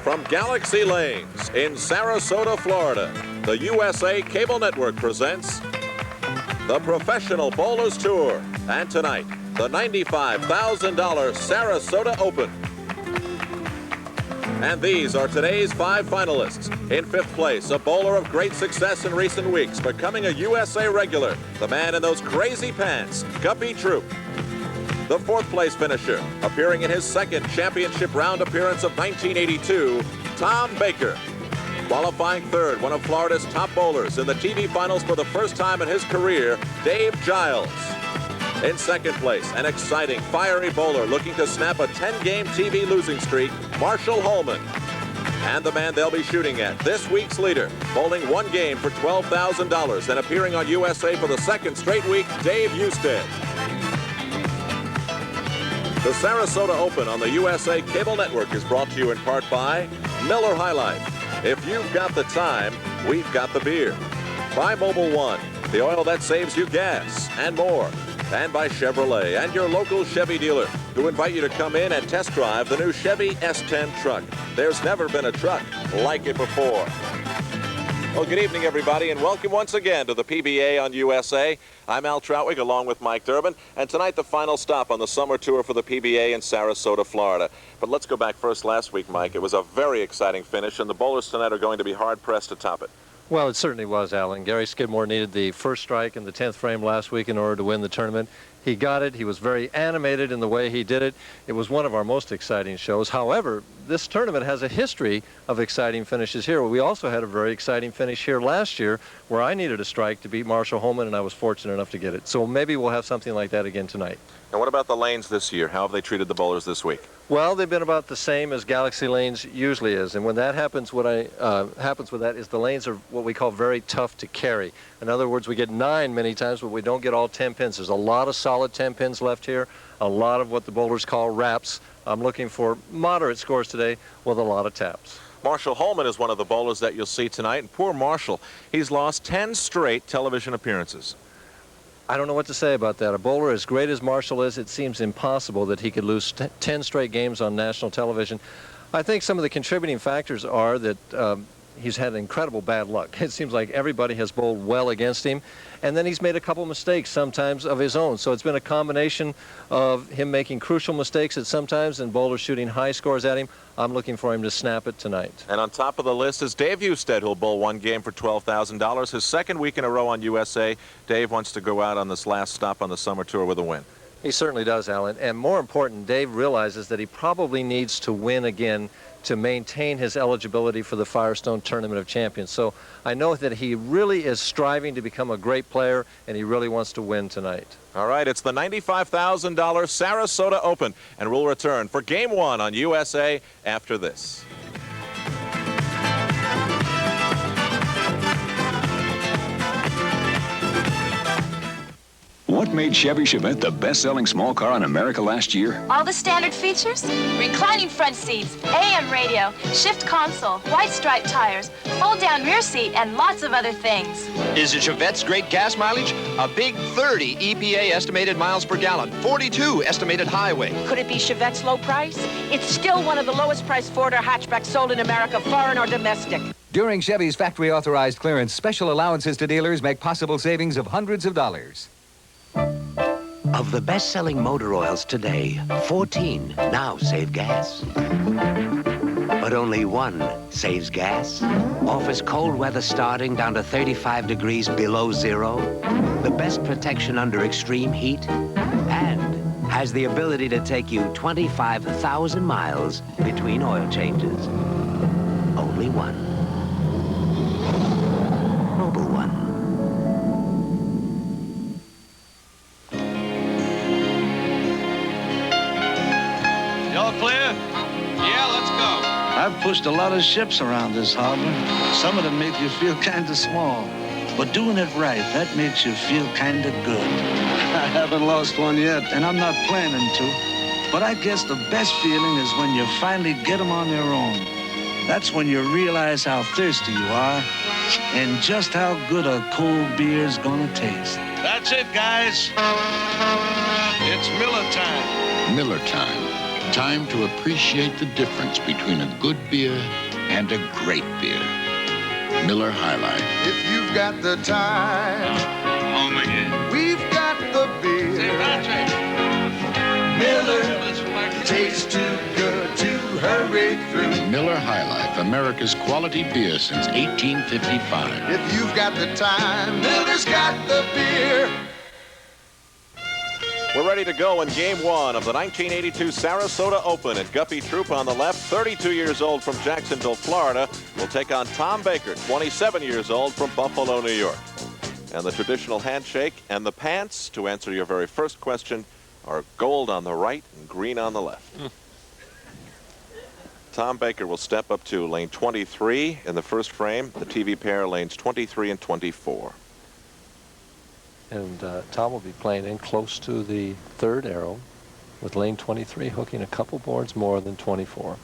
From Galaxy Lanes in Sarasota, Florida, the USA Cable Network presents the Professional Bowlers Tour. And tonight, the $95,000 Sarasota Open. And these are today's 5 finalists. In 5th place, a bowler of great success in recent weeks, becoming a USA regular, the man in those crazy pants, Guppy Troup. The 4th place finisher, appearing in his 2nd championship round appearance of 1982, Tom Baker. Qualifying 3rd, one of Florida's top bowlers in the TV finals for the first time in his career, Dave Giles. In 2nd place, an exciting, fiery bowler looking to snap a 10-game TV losing streak, Marshall Holman. And the man they'll be shooting at, this week's leader, bowling 1 game for $12,000 and appearing on USA for the 2nd straight week, Dave Husted. The Sarasota Open on the USA Cable Network is brought to you in part by Miller High Life. If you've got the time, we've got the beer. By Mobil 1, the oil that saves you gas, and more. And by Chevrolet and your local Chevy dealer, who invite you to come in and test drive the new Chevy S10 truck. There's never been a truck like it before. Well, good evening, everybody, and welcome once again to the PBA on USA. I'm Al Trautwig, along with Mike Durbin, and tonight the final stop on the summer tour for the PBA in Sarasota, Florida. But let's go back first last week, Mike. It was a very exciting finish, and the bowlers tonight are going to be hard-pressed to top it. Well, it certainly was, Alan. Gary Skidmore needed the first strike in the 10th frame last week in order to win the tournament. He got it. He was very animated in the way he did it. It was one of our most exciting shows. However, this tournament has a history of exciting finishes here. We also had a very exciting finish here last year where I needed a strike to beat Marshall Holman, and I was fortunate enough to get it. So maybe we'll have something like that again tonight. And what about the lanes this year? How have they treated the bowlers this week? Well, they've been about the same as Galaxy Lanes usually is. And when that happens, what happens with that is the lanes are what we call very tough to carry. In other words, we get 9 many times, but we don't get all 10 pins. There's a lot of solid 10 pins left here, a lot of what the bowlers call wraps. I'm looking for moderate scores today with a lot of taps. Marshall Holman is one of the bowlers that you'll see tonight. And poor Marshall, he's lost 10 straight television appearances. I don't know what to say about that. A bowler as great as Marshall is, it seems impossible that he could lose 10 straight games on national television. I think some of the contributing factors are that he's had incredible bad luck. It seems like everybody has bowled well against him, and then he's made a couple mistakes sometimes of his own. So it's been a combination of him making crucial mistakes at sometimes and bowlers shooting high scores at him. I'm looking for him to snap it tonight. And on top of the list is Dave Husted, who'll bowl 1 game for $12,000. His 2nd week in a row on USA. Dave wants to go out on this last stop on the summer tour with a win. He certainly does, Alan. And more important, Dave realizes that he probably needs to win again to maintain his eligibility for the Firestone Tournament of Champions. So I know that he really is striving to become a great player, and he really wants to win tonight. All right, it's the $95,000 Sarasota Open, and we'll return for Game 1 on USA after this. What made Chevy Chevette the best-selling small car in America last year? All the standard features: reclining front seats, AM radio, shift console, white striped tires, fold-down rear seat, and lots of other things. Is it Chevette's great gas mileage? A big 30 EPA estimated miles per gallon, 42 estimated highway. Could it be Chevette's low price? It's still one of the lowest priced Ford or hatchbacks sold in America, foreign or domestic. During Chevy's factory-authorized clearance, special allowances to dealers make possible savings of hundreds of dollars. Of the best-selling motor oils today, 14 now save gas. But only 1 saves gas, offers cold weather starting down to 35 degrees below zero, the best protection under extreme heat, and has the ability to take you 25,000 miles between oil changes. Only 1. Mobil 1. Y'all clear? Yeah, let's go. I've pushed a lot of ships around this harbor. Some of them make you feel kind of small. But doing it right, that makes you feel kind of good. I haven't lost one yet, and I'm not planning to. But I guess the best feeling is when you finally get them on their own. That's when you realize how thirsty you are and just how good a cold beer's gonna taste. That's it, guys. It's Miller time. Miller time. Time to appreciate the difference between a good beer and a great beer. Miller High Life. If you've got the time, Oh, my God. we've got the beer. St. Patrick. Miller tastes too good to hurry through. Miller High Life, America's quality beer since 1855. If you've got the time, Miller's got the beer. We're ready to go in Game 1 of the 1982 Sarasota Open. And Guppy Troup on the left, 32 years old from Jacksonville, Florida, will take on Tom Baker, 27 years old from Buffalo, New York. And the traditional handshake and the pants, to answer your very first question, are gold on the right and green on the left. Tom Baker will step up to lane 23 in the first frame. The TV pair lanes 23 and 24. And Tom will be playing in close to the third arrow with lane 23 hooking a couple boards more than 24.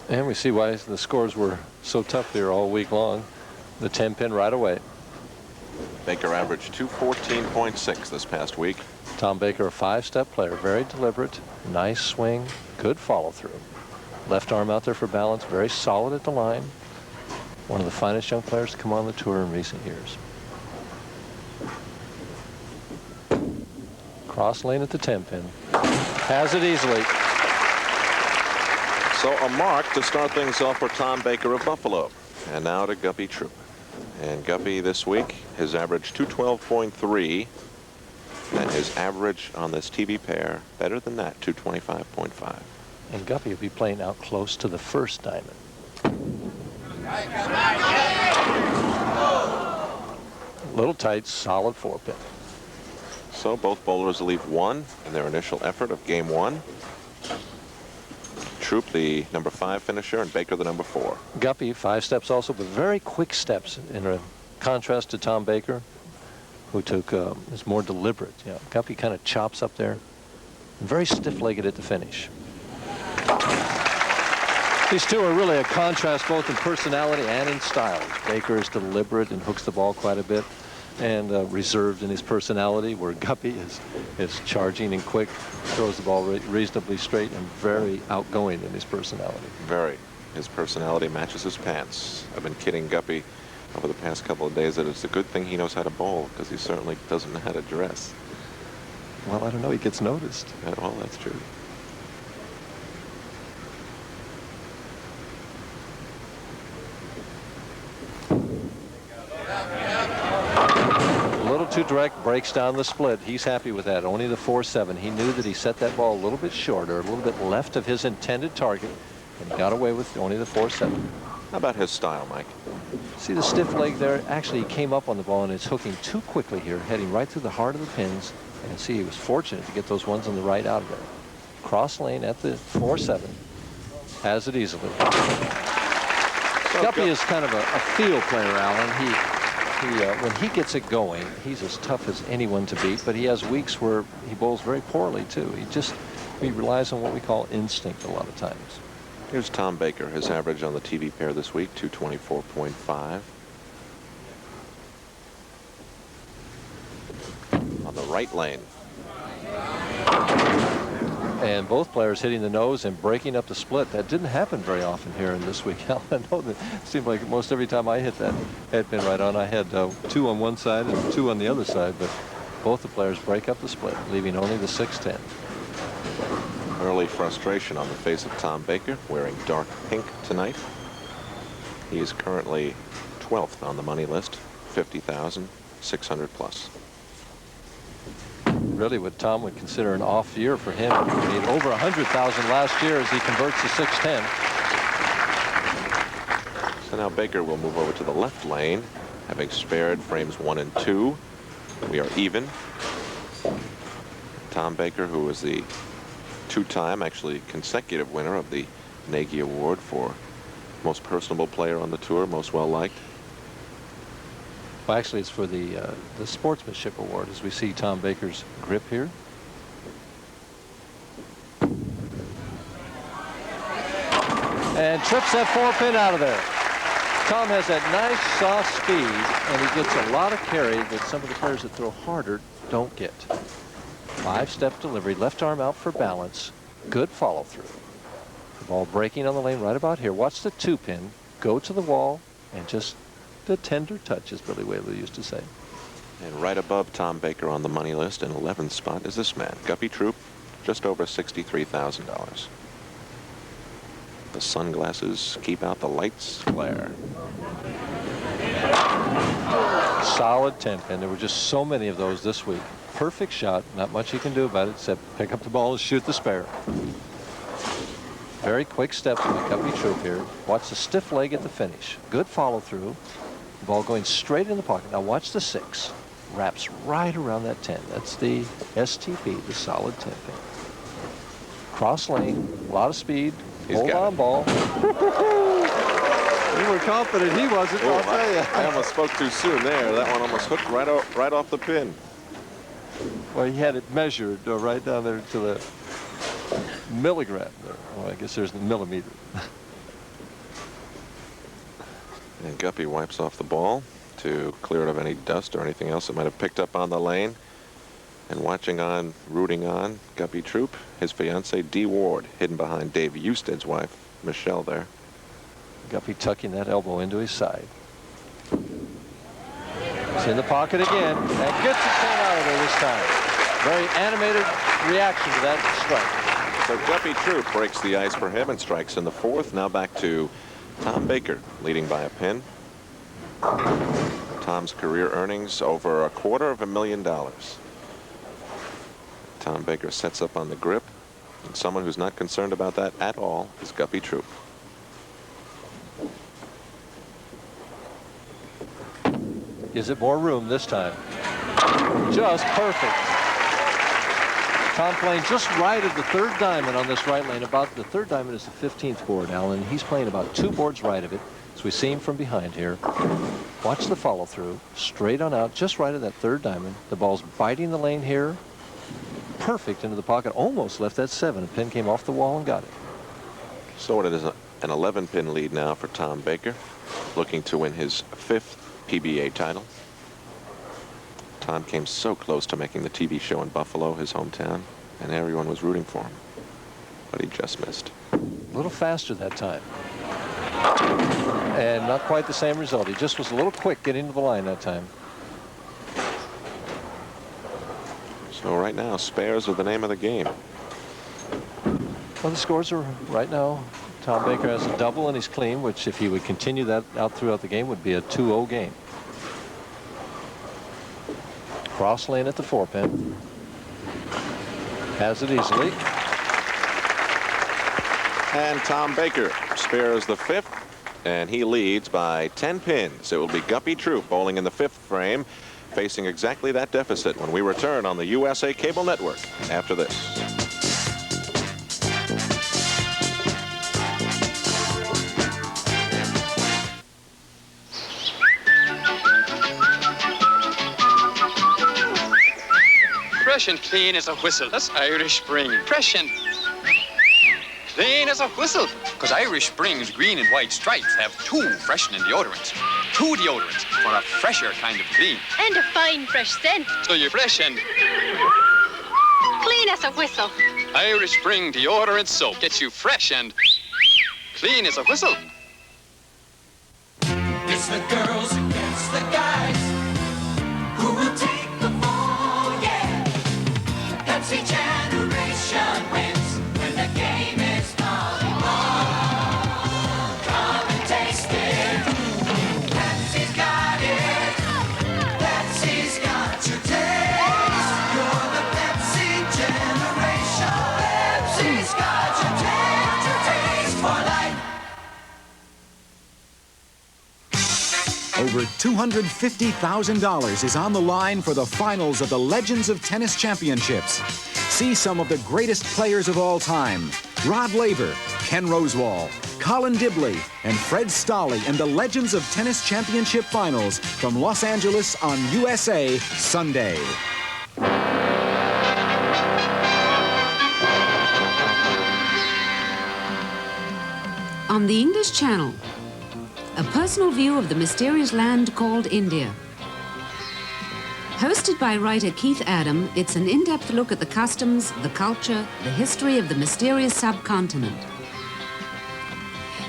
And we see why the scores were so tough here all week long. The 10-pin right away. Baker averaged 214.6 this past week. Tom Baker, a 5-step player, very deliberate, nice swing, good follow-through. Left arm out there for balance, very solid at the line. One of the finest young players to come on the tour in recent years. Cross lane at the 10-pin. Has it easily. So a mark to start things off for Tom Baker of Buffalo. And now to Guppy Troup. And Guppy this week, his average 212.3. And his average on this TV pair, better than that, 225.5. And Guppy will be playing out close to the first diamond. Little tight, solid 4-pin. So both bowlers leave one in their initial effort of Game 1. Troup, the number 5 finisher, and Baker, the number 4. Guppy, 5 steps also, but very quick steps in a contrast to Tom Baker, who is more deliberate. You know, Guppy kind of chops up there, very stiff-legged at the finish. These two are really a contrast both in personality and in style. Baker is deliberate and hooks the ball quite a bit and reserved in his personality, where Guppy is charging and quick, throws the ball reasonably straight and very outgoing in his personality. Very. His personality matches his pants. I've been kidding Guppy over the past couple of days that it's a good thing he knows how to bowl, because he certainly doesn't know how to dress. Well, I don't know. He gets noticed. Yeah, well, that's true. Too direct, breaks down the split. He's happy with that. Only the 4-7. He knew that he set that ball a little bit shorter, a little bit left of his intended target, and he got away with only the 4-7. How about his style, Mike? See the stiff leg there? Actually, he came up on the ball, and it's hooking too quickly here, heading right through the heart of the pins. And see, he was fortunate to get those ones on the right out of there. Cross lane at the 4-7. Has it easily. Guppy is kind of a field player, Alan. When he gets it going, he's as tough as anyone to beat, but he has weeks where he bowls very poorly too. He relies on what we call instinct a lot of times. Here's Tom Baker, his average on the TV pair this week, 224.5. On the right lane. And both players hitting the nose and breaking up the split. That didn't happen very often here in this week. I know that it seemed like most every time I hit that head pin right on, I had 2 on one side and 2 on the other side, but both the players break up the split, leaving only the 6-10. Early frustration on the face of Tom Baker, wearing dark pink tonight. He is currently 12th on the money list, 50,600 plus. Really what Tom would consider an off year for him. He had over 100,000 last year as he converts to 6-10. So now Baker will move over to the left lane, having spared frames 1 and 2. We are even. Tom Baker, who was the 2-time, actually consecutive winner of the Nagy Award for most personable player on the tour, most well-liked. Well, actually, it's for the Sportsmanship Award, as we see Tom Baker's grip here. And trips that 4-pin out of there. Tom has that nice soft speed, and he gets a lot of carry that some of the players that throw harder don't get. 5-step delivery, left arm out for balance. Good follow through. The ball breaking on the lane right about here. Watch the 2-pin go to the wall, and just the tender touch, as Billy Whaley used to say. And right above Tom Baker on the money list in 11th spot is this man, Guppy Troup, just over $63,000. The sunglasses keep out the lights glare. Solid 10-pin. There were just so many of those this week. Perfect shot. Not much you can do about it except pick up the ball and shoot the spare. Very quick steps by Guppy Troup here. Watch the stiff leg at the finish. Good follow through. The ball going straight in the pocket. Now watch the 6. Wraps right around that 10. That's the STP, the solid 10-pin. Cross lane, a lot of speed. Hold on ball. You were confident he wasn't, I'll tell you. I almost spoke too soon there. That one almost hooked right off the pin. Well, he had it measured right down there to the milligram there. Well, I guess there's the millimeter. And Guppy wipes off the ball to clear it of any dust or anything else that might have picked up on the lane. And watching on, rooting on, Guppy Troup, his fiancee Dee Ward, hidden behind Dave Husted's wife, Michelle there. Guppy tucking that elbow into his side. He's in the pocket again, and gets the 10 out of there this time. Very animated reaction to that strike. So Guppy Troup breaks the ice for him and strikes in the 4th. Now back to Tom Baker, leading by a pin. Tom's career earnings over $250,000. Tom Baker sets up on the grip, and someone who's not concerned about that at all is Guppy Troup. Gives it more room this time. Just perfect. Tom playing just right of the 3rd diamond on this right lane. About the 3rd diamond is the 15th board, Alan. He's playing about 2 boards right of it. So we see him from behind here. Watch the follow through. Straight on out, just right of that 3rd diamond. The ball's biting the lane here. Perfect into the pocket. Almost left that 7. A pin came off the wall and got it. So it is an 11-pin lead now for Tom Baker, looking to win his 5th PBA title. Tom came so close to making the TV show in Buffalo, his hometown, and everyone was rooting for him, but he just missed. A little faster that time. And not quite the same result. He just was a little quick getting to the line that time. So right now, spares are the name of the game. Well, the scores are right now. Tom Baker has a double and he's clean, which if he would continue that out throughout the game would be a 2-0 game. Cross lane at the 4-pin. Has it easily. And Tom Baker spares the 5th, and he leads by 10 pins. It will be Guppy Troup bowling in the 5th frame, facing exactly that deficit when we return on the USA Cable Network after this. Fresh and clean as a whistle. That's Irish Spring. Fresh and clean as a whistle. Because Irish Spring's green and white stripes have 2 freshening deodorants. 2 deodorants for a fresher kind of clean. And a fine fresh scent. So you're fresh and clean as a whistle. Irish Spring deodorant soap gets you fresh and clean as a whistle. It's the girls against the guys who will take the fall, yeah. Pepsi generation wins when the game is volleyball. Come and taste it. Pepsi's got it. Pepsi's got your taste. You're the Pepsi generation. Pepsi's got your taste for life. Over $250,000 is on the line for the finals of the Legends of Tennis Championships. See some of the greatest players of all time. Rod Laver, Ken Rosewall, Colin Dibley, and Fred Stolle in the Legends of Tennis Championship Finals from Los Angeles on USA Sunday. On the English Channel, a personal view of the mysterious land called India. Hosted by writer Keith Adam, it's an in-depth look at the customs, the culture, the history of the mysterious subcontinent.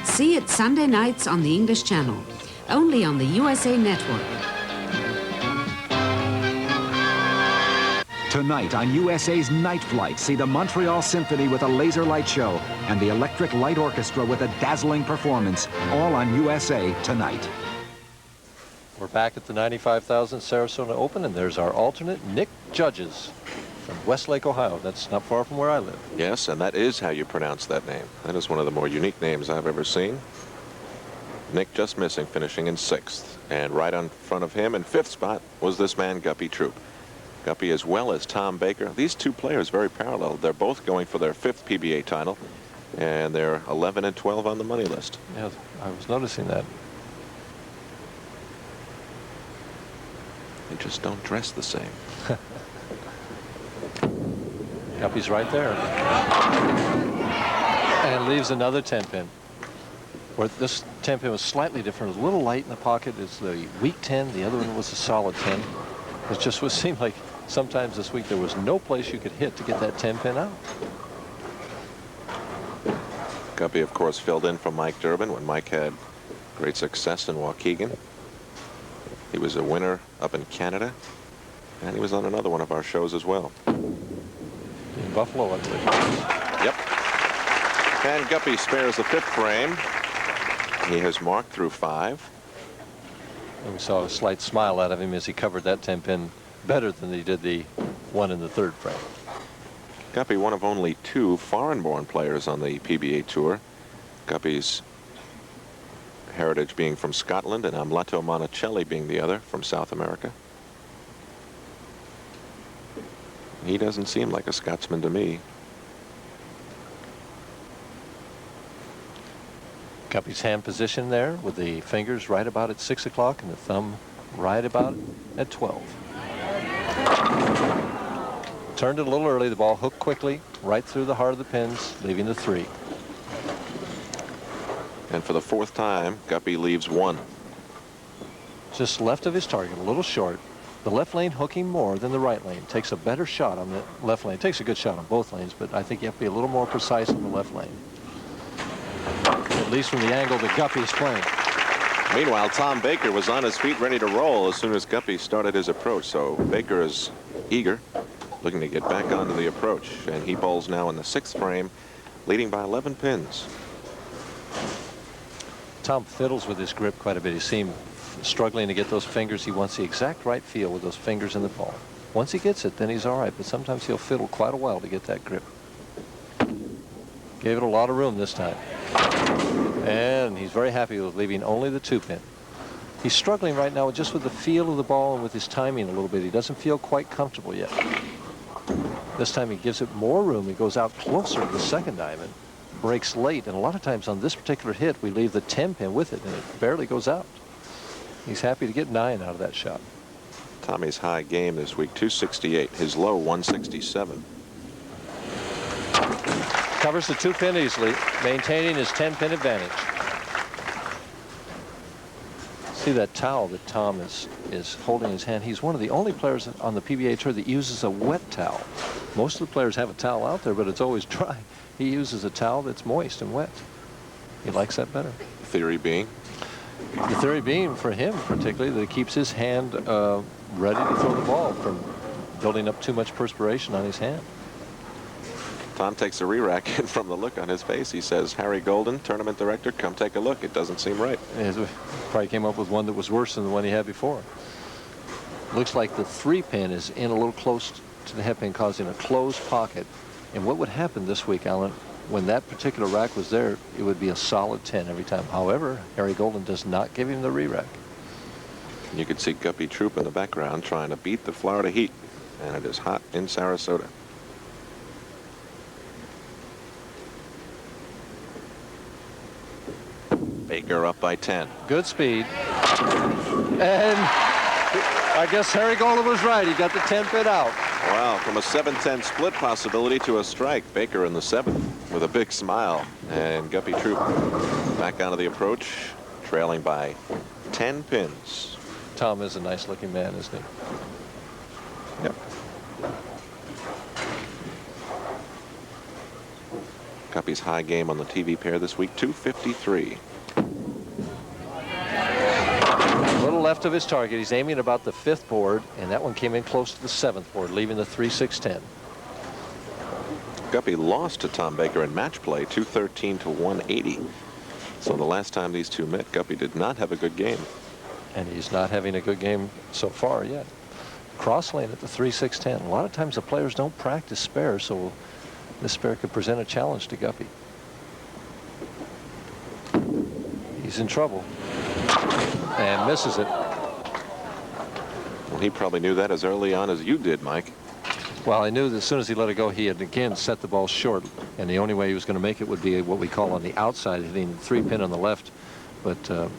See it Sunday nights on the English Channel, only on the USA Network. Tonight on USA's Night Flight, see the Montreal Symphony with a laser light show and the Electric Light Orchestra with a dazzling performance, all on USA Tonight. We're back at the 95,000 Sarasota Open, and there's our alternate, Nick Judges, from Westlake, Ohio. That's not far from where I live. Yes, and that is how you pronounce that name. That is one of the more unique names I've ever seen. Nick just missing, finishing in 6th. And right in front of him in 5th spot was this man, Guppy Troup. Guppy, as well as Tom Baker. These two players very parallel. They're both going for their 5th PBA title, and they're 11 and 12 on the money list. Yeah, I was noticing that. They just don't dress the same. Guppy's right there. And leaves another 10-pin. Where this 10-pin was slightly different. It was a little light in the pocket. It's the weak 10. The other one was a solid 10. It just seemed like sometimes this week there was no place you could hit to get that 10-pin out. Guppy, of course, filled in for Mike Durbin when Mike had great success in Waukegan. He was a winner up in Canada, and he was on another one of our shows as well. In Buffalo, I believe. Yep. And Guppy spares the 5th frame. He has marked through 5. And we saw a slight smile out of him as he covered that 10-pin better than he did the one in the 3rd frame. Guppy, one of only 2 foreign-born players on the PBA Tour. Guppy's heritage being from Scotland and Amlato Monticelli being the other from South America. He doesn't seem like a Scotsman to me. Guppy's hand position there with the fingers right about at 6 o'clock and the thumb right about at 12. Turned it a little early. The ball hooked quickly right through the heart of the pins, leaving the 3. And for the 4th time, Guppy leaves 1. Just left of his target, a little short. The left lane hooking more than the right lane. Takes a better shot on the left lane. Takes a good shot on both lanes, but I think you have to be a little more precise on the left lane. At least from the angle that Guppy is playing. Meanwhile, Tom Baker was on his feet ready to roll as soon as Guppy started his approach. So Baker is eager, looking to get back onto the approach. And he bowls now in the 6th frame, leading by 11 pins. Tom fiddles with his grip quite a bit. He seemed struggling to get those fingers. He wants the exact right feel with those fingers in the ball. Once he gets it, then he's all right, but sometimes he'll fiddle quite a while to get that grip. Gave it a lot of room this time. And he's very happy with leaving only the 2-pin. He's struggling right now just with the feel of the ball and with his timing a little bit. He doesn't feel quite comfortable yet. This time he gives it more room. He goes out closer to the 2nd diamond. Breaks late, and a lot of times on this particular hit we leave the 10-pin with it and it barely goes out. He's happy to get 9 out of that shot. Tommy's high game this week, 268. His low, 167. Covers the 2-pin easily, maintaining his 10-pin advantage. See that towel that Tom is holding in his hand. He's one of the only players on the PBA Tour that uses a wet towel. Most of the players have a towel out there, but it's always dry. He uses a towel that's moist and wet. He likes that better. Theory being? The theory being for him particularly that it keeps his hand ready to throw the ball from building up too much perspiration on his hand. Tom takes a re-rack, and from the look on his face, he says, Harry Golden, tournament director, come take a look. It doesn't seem right. Probably came up with one that was worse than the one he had before. Looks like the 3-pin is in a little close to the head pin, causing a closed pocket. And what would happen this week, Alan, when that particular rack was there, it would be a solid 10 every time. However, Harry Golden does not give him the re-rack. You could see Guppy Troup in the background trying to beat the Florida heat, and it is hot in Sarasota. Baker up by 10. Good speed. And I guess Harry Golden was right. He got the 10-pin out. Wow, from a 7-10 split possibility to a strike. Baker in the 7th with a big smile. And Guppy Troup back onto the approach, trailing by 10 pins. Tom is a nice-looking man, isn't he? Yep. Guppy's high game on the TV pair this week, 253. A little left of his target. He's aiming about the 5th board, and that one came in close to the 7th board, leaving the 3-6-10. Guppy lost to Tom Baker in match play, 213 to 180. So the last time these two met, Guppy did not have a good game. And he's not having a good game so far yet. Cross lane at the 3-6-10. A lot of times the players don't practice spares, so this spare could present a challenge to Guppy. He's in trouble. And misses it. Well, he probably knew that as early on as you did, Mike. Well, I knew that as soon as he let it go, he had again set the ball short. And the only way he was going to make it would be what we call on the outside, hitting the 3-pin on the left, but the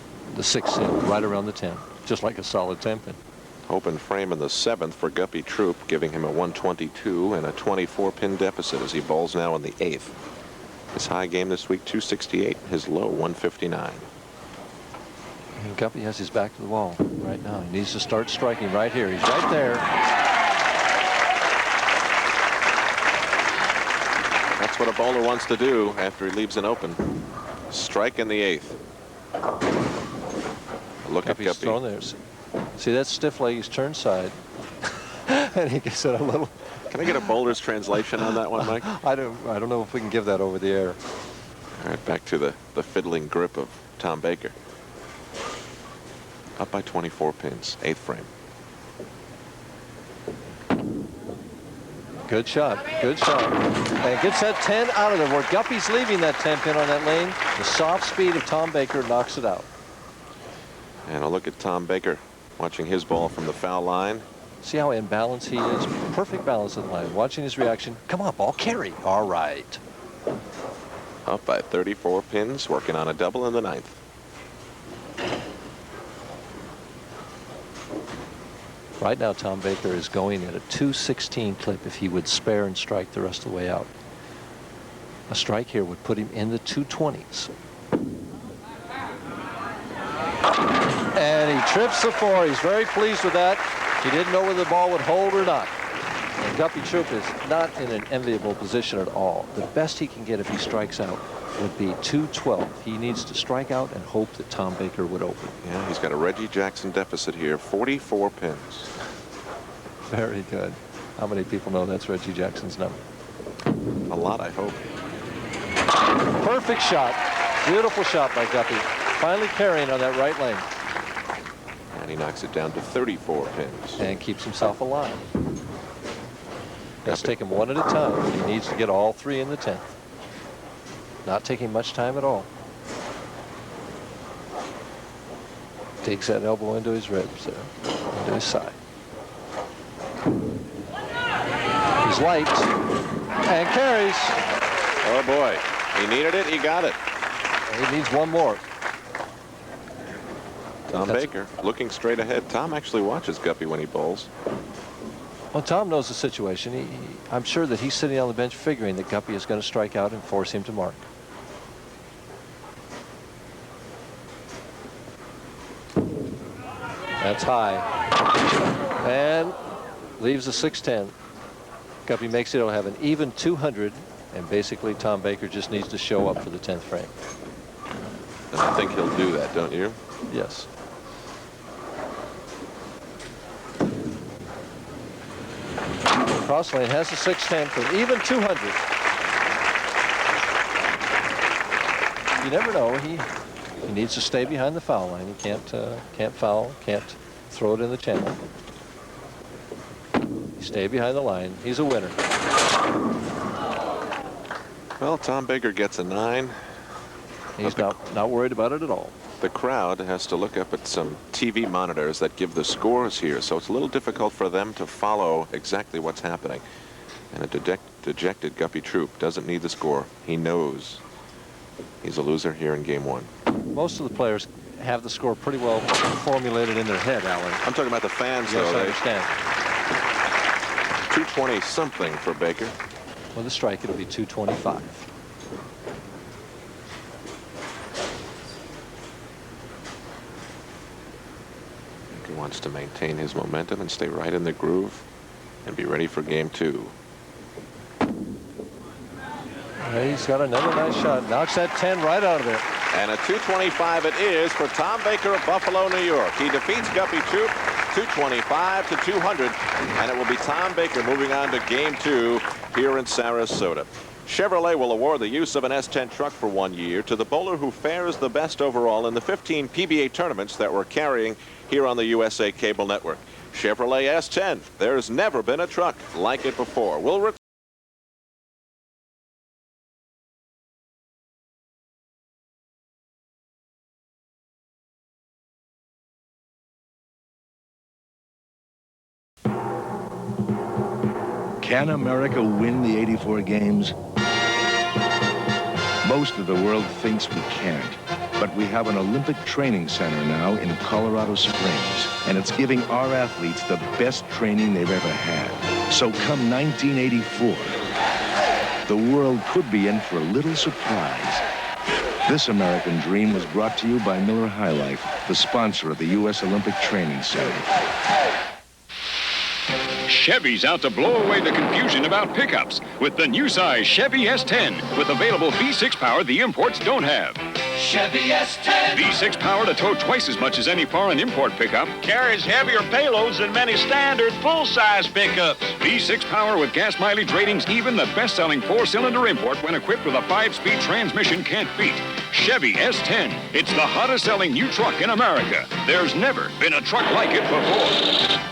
6 right around the 10, just like a solid 10-pin. Open frame in the 7th for Guppy Troup, giving him a 122 and a 24-pin deficit as he bowls now in the 8th. His high game this week, 268. His low, 159. And Guppy has his back to the wall right now. He needs to start striking right here. He's right there. That's what a bowler wants to do after he leaves an open. Strike in the 8th. Look at Guppy. Thrown there. See, that stiff leg, he's turned side. And he gets it a little. Can I get a bowler's translation on that one, Mike? I don't know if we can give that over the air. All right, back to the fiddling grip of Tom Baker. Up by 24 pins, 8th frame. Good shot, good shot. And gets that 10 out of there. Where Guppy's leaving that 10 pin on that lane, the soft speed of Tom Baker knocks it out. And a look at Tom Baker watching his ball from the foul line. See how imbalanced he is? Perfect balance of the line. Watching his reaction. Come on, ball, carry. All right. Up by 34 pins, working on a double in the 9th. Right now, Tom Baker is going at a 216 clip if he would spare and strike the rest of the way out. A strike here would put him in the 220s. And he trips the 4. He's very pleased with that. He didn't know whether the ball would hold or not. And Guppy Troup is not in an enviable position at all. The best he can get if he strikes out would be 212. He needs to strike out and hope that Tom Baker would open. Yeah, he's got a Reggie Jackson deficit here, 44 pins. Very good. How many people know that's Reggie Jackson's number? A lot, I hope. Perfect shot. Beautiful shot by Guppy. Finally carrying on that right lane. And he knocks it down to 34 pins. And keeps himself alive. Let's take him one at a time. He needs to get all 3 in the 10th. Not taking much time at all. Takes that elbow into his ribs there, into his side. He's light and carries. Oh boy, he needed it, he got it. He needs one more. Tom Baker looking straight ahead. Tom actually watches Guppy when he bowls. Well, Tom knows the situation. I'm sure that he's sitting on the bench figuring that Guppy is going to strike out and force him to mark. That's high. And leaves a 610. Guppy makes it. He'll have an even 200. And basically, Tom Baker just needs to show up for the 10th frame. And I think he'll do that, don't you? Yes. Cross lane has a 610 for an even 200. You never know. He needs to stay behind the foul line. He can't foul, can't throw it in the channel. Stay behind the line. He's a winner. Well, Tom Baker gets a 9. He's not worried about it at all. The crowd has to look up at some TV monitors that give the scores here, so it's a little difficult for them to follow exactly what's happening. And a dejected Guppy Troup doesn't need the score. He knows he's a loser here in game 1. Most of the players have the score pretty well formulated in their head, Alan. I'm talking about the fans, yes, though. I understand. 220 something for Baker. With a strike, it'll be 225. needs to maintain his momentum and stay right in the groove and be ready for game 2. He's got another nice shot. Knocks that 10 right out of there. And a 225 it is for Tom Baker of Buffalo, New York. He defeats Guppy Troup 225 to 200, and it will be Tom Baker moving on to game 2 here in Sarasota. Chevrolet will award the use of an S10 truck for 1 year to the bowler who fares the best overall in the 15 PBA tournaments that we're carrying here on the USA Cable Network. Chevrolet S10. There's never been a truck like it before. We'll return. Can America win the 84 games? Most of the world thinks we can't, but we have an Olympic training center now in Colorado Springs, and it's giving our athletes the best training they've ever had. So come 1984, the world could be in for a little surprise. This American dream was brought to you by Miller High Life, the sponsor of the U.S. Olympic Training Center. Chevy's out to blow away the confusion about pickups with the new size Chevy S10 with available V6 power the imports don't have. Chevy S10. V6 power to tow twice as much as any foreign import pickup. Carries heavier payloads than many standard full-size pickups. V6 power with gas mileage ratings even the best-selling 4-cylinder import when equipped with a 5-speed transmission can't beat. Chevy S10. It's the hottest-selling new truck in America. There's never been a truck like it before.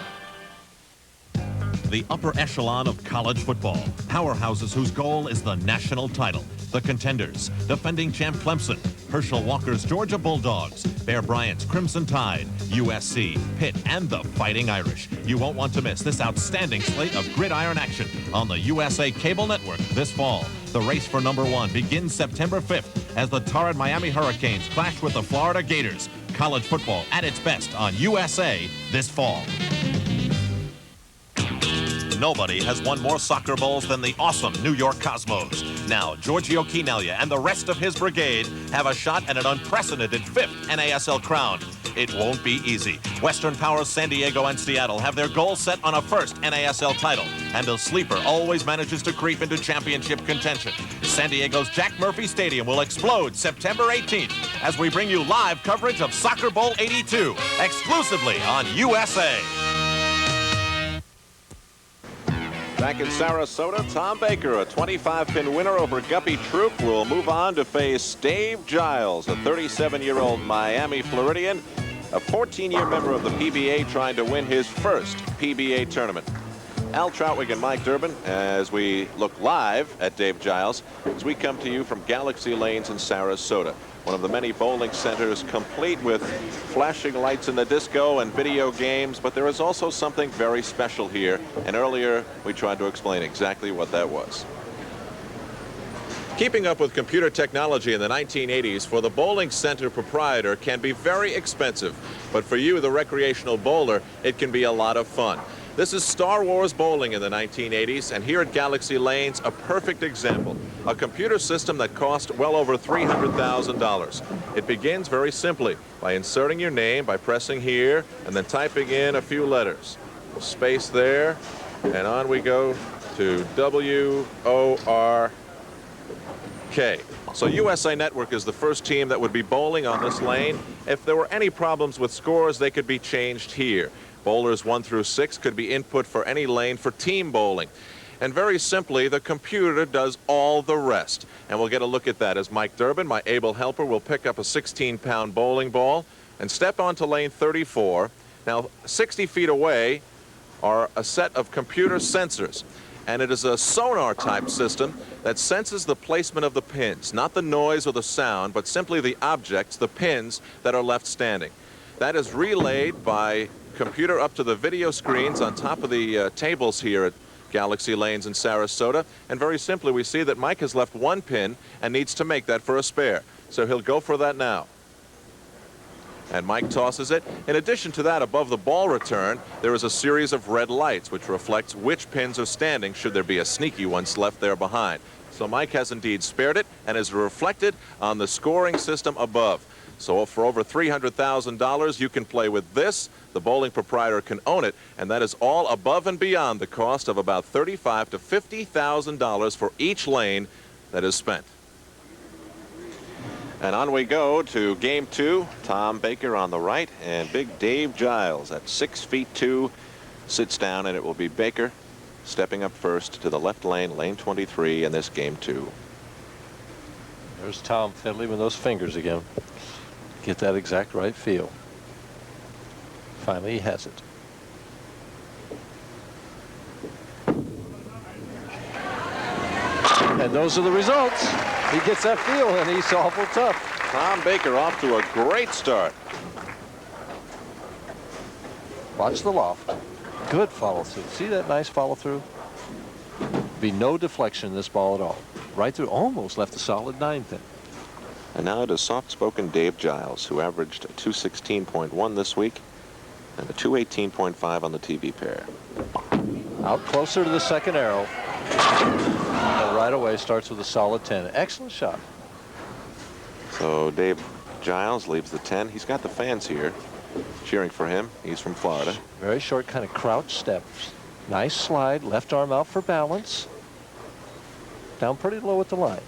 The upper echelon of college football. Powerhouses whose goal is the national title. The contenders, defending champ Clemson, Herschel Walker's Georgia Bulldogs, Bear Bryant's Crimson Tide, USC, Pitt, and the Fighting Irish. You won't want to miss this outstanding slate of gridiron action on the USA Cable Network this fall. The race for #1 begins September 5th as the torrid Miami Hurricanes clash with the Florida Gators. College football at its best on USA this fall. Nobody has won more soccer bowls than the awesome New York Cosmos. Now, Giorgio Quinaglia and the rest of his brigade have a shot at an unprecedented 5th NASL crown. It won't be easy. Western Powers San Diego and Seattle have their goals set on a 1st NASL title, and a sleeper always manages to creep into championship contention. San Diego's Jack Murphy Stadium will explode September 18th as we bring you live coverage of Soccer Bowl 82, exclusively on USA. Back in Sarasota, Tom Baker, a 25-pin winner over Guppy Troup, will move on to face Dave Giles, a 37-year-old Miami Floridian, a 14-year member of the PBA trying to win his first PBA tournament. Al Trautwig and Mike Durbin, as we look live at Dave Giles, as we come to you from Galaxy Lanes in Sarasota, one of the many bowling centers complete with flashing lights in the disco and video games, but there is also something very special here, and earlier we tried to explain exactly what that was. Keeping up with computer technology in the 1980s for the bowling center proprietor can be very expensive, but for you, the recreational bowler, it can be a lot of fun. This is Star Wars bowling in the 1980s, and here at Galaxy Lanes, a perfect example. A computer system that cost well over $300,000. It begins very simply by inserting your name by pressing here and then typing in a few letters. Space there, and on we go to W-O-R-K. So USA Network is the first team that would be bowling on this lane. If there were any problems with scores, they could be changed here. Bowlers 1 through 6 could be input for any lane for team bowling. And very simply, the computer does all the rest. And we'll get a look at that as Mike Durbin, my able helper, will pick up a 16-pound bowling ball and step onto lane 34. Now, 60 feet away are a set of computer sensors. And it is a sonar-type system that senses the placement of the pins, not the noise or the sound, but simply the objects, the pins, that are left standing. That is relayed by computer up to the video screens on top of the tables here at Galaxy Lanes in Sarasota, and very simply we see that Mike has left 1 pin and needs to make that for a spare. So he'll go for that now. And Mike tosses it. In addition to that, above the ball return, there is a series of red lights which reflects which pins are standing should there be a sneaky one left there behind. So Mike has indeed spared it and is reflected on the scoring system above. So for over $300,000, you can play with this. The bowling proprietor can own it, and that is all above and beyond the cost of about $35,000 to $50,000 for each lane that is spent. And on we go to game 2. Tom Baker on the right, and big Dave Giles at 6'2" sits down, and it will be Baker stepping up first to the left lane, lane 23, in this game 2. There's Tom fiddling with those fingers again. Get that exact right feel. Finally, he has it. And those are the results. He gets that feel, and he's awful tough. Tom Baker off to a great start. Watch the loft. Good follow through. See that nice follow through? Be no deflection in this ball at all. Right through, almost left a solid 9 pin. And now it is soft-spoken Dave Giles, who averaged a 216.1 this week and a 218.5 on the TV pair. Out closer to the second arrow. And right away starts with a solid 10. Excellent shot. So Dave Giles leaves the 10. He's got the fans here cheering for him. He's from Florida. Very short kind of crouch steps. Nice slide. Left arm out for balance. Down pretty low at the line.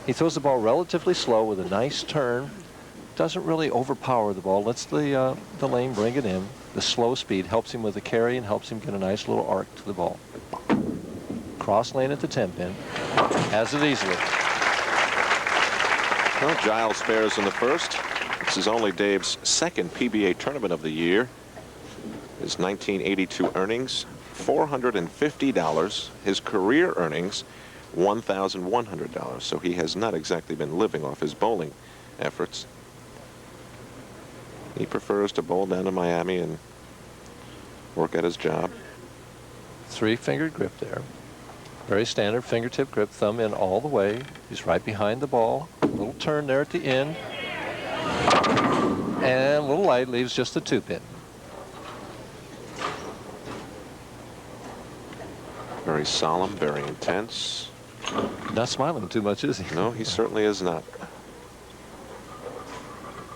He throws the ball relatively slow with a nice turn. Doesn't really overpower the ball. Lets the lane bring it in. The slow speed helps him with the carry and helps him get a nice little arc to the ball. Cross lane at the 10 pin. Has it easily. Well, Giles fares in the first. This is only Dave's second PBA tournament of the year. His 1982 earnings, $450. His career earnings, $1,100. So he has not exactly been living off his bowling efforts. He prefers to bowl down to Miami and work at his job. 3-fingered grip there. Very standard fingertip grip, thumb in all the way. He's right behind the ball. A little turn there at the end. And a little light, leaves just the 2-pin. Very solemn, very intense. Not smiling too much, is he? No, he certainly is not.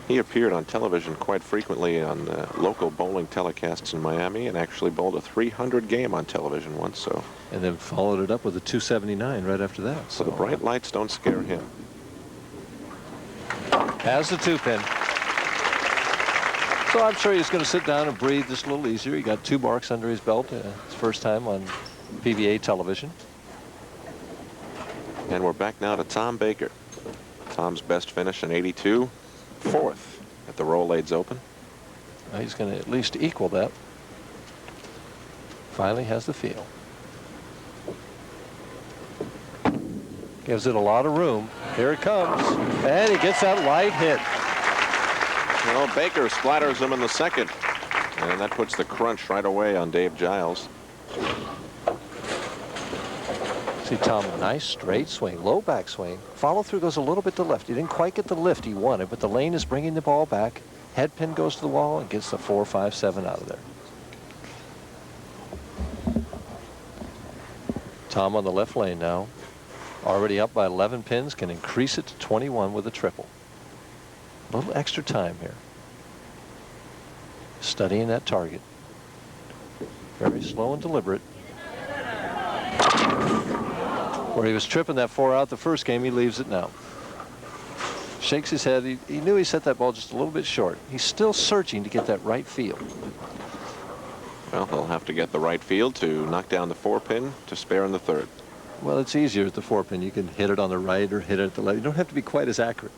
He appeared on television quite frequently on local bowling telecasts in Miami, and actually bowled a 300 game on television once. So. And then followed it up with a 279 right after that. So the bright lights don't scare him. Has the 2-pin. So I'm sure he's going to sit down and breathe just a little easier. He got 2 marks under his belt. His first time on PBA television. And we're back now to Tom Baker. Tom's best finish in '82, 4th at the Rolaids Open. He's going to at least equal that. Finally has the feel. Gives it a lot of room. Here it comes. And he gets that light hit. Well, Baker splatters him in the second. And that puts the crunch right away on Dave Giles. See Tom, nice straight swing, low back swing. Follow through goes a little bit to left. He didn't quite get the lift he wanted, but the lane is bringing the ball back. Head pin goes to the wall and gets the 4, 5, 7 out of there. Tom on the left lane now. Already up by 11 pins, can increase it to 21 with a triple. A little extra time here. Studying that target. Very slow and deliberate. Where he was tripping that 4 out the first game, he leaves it now. Shakes his head. He knew he set that ball just a little bit short. He's still searching to get that right feel. Well, he'll have to get the right field to knock down the 4-pin to spare in the 3rd. Well, it's easier at the 4-pin. You can hit it on the right or hit it at the left. You don't have to be quite as accurate.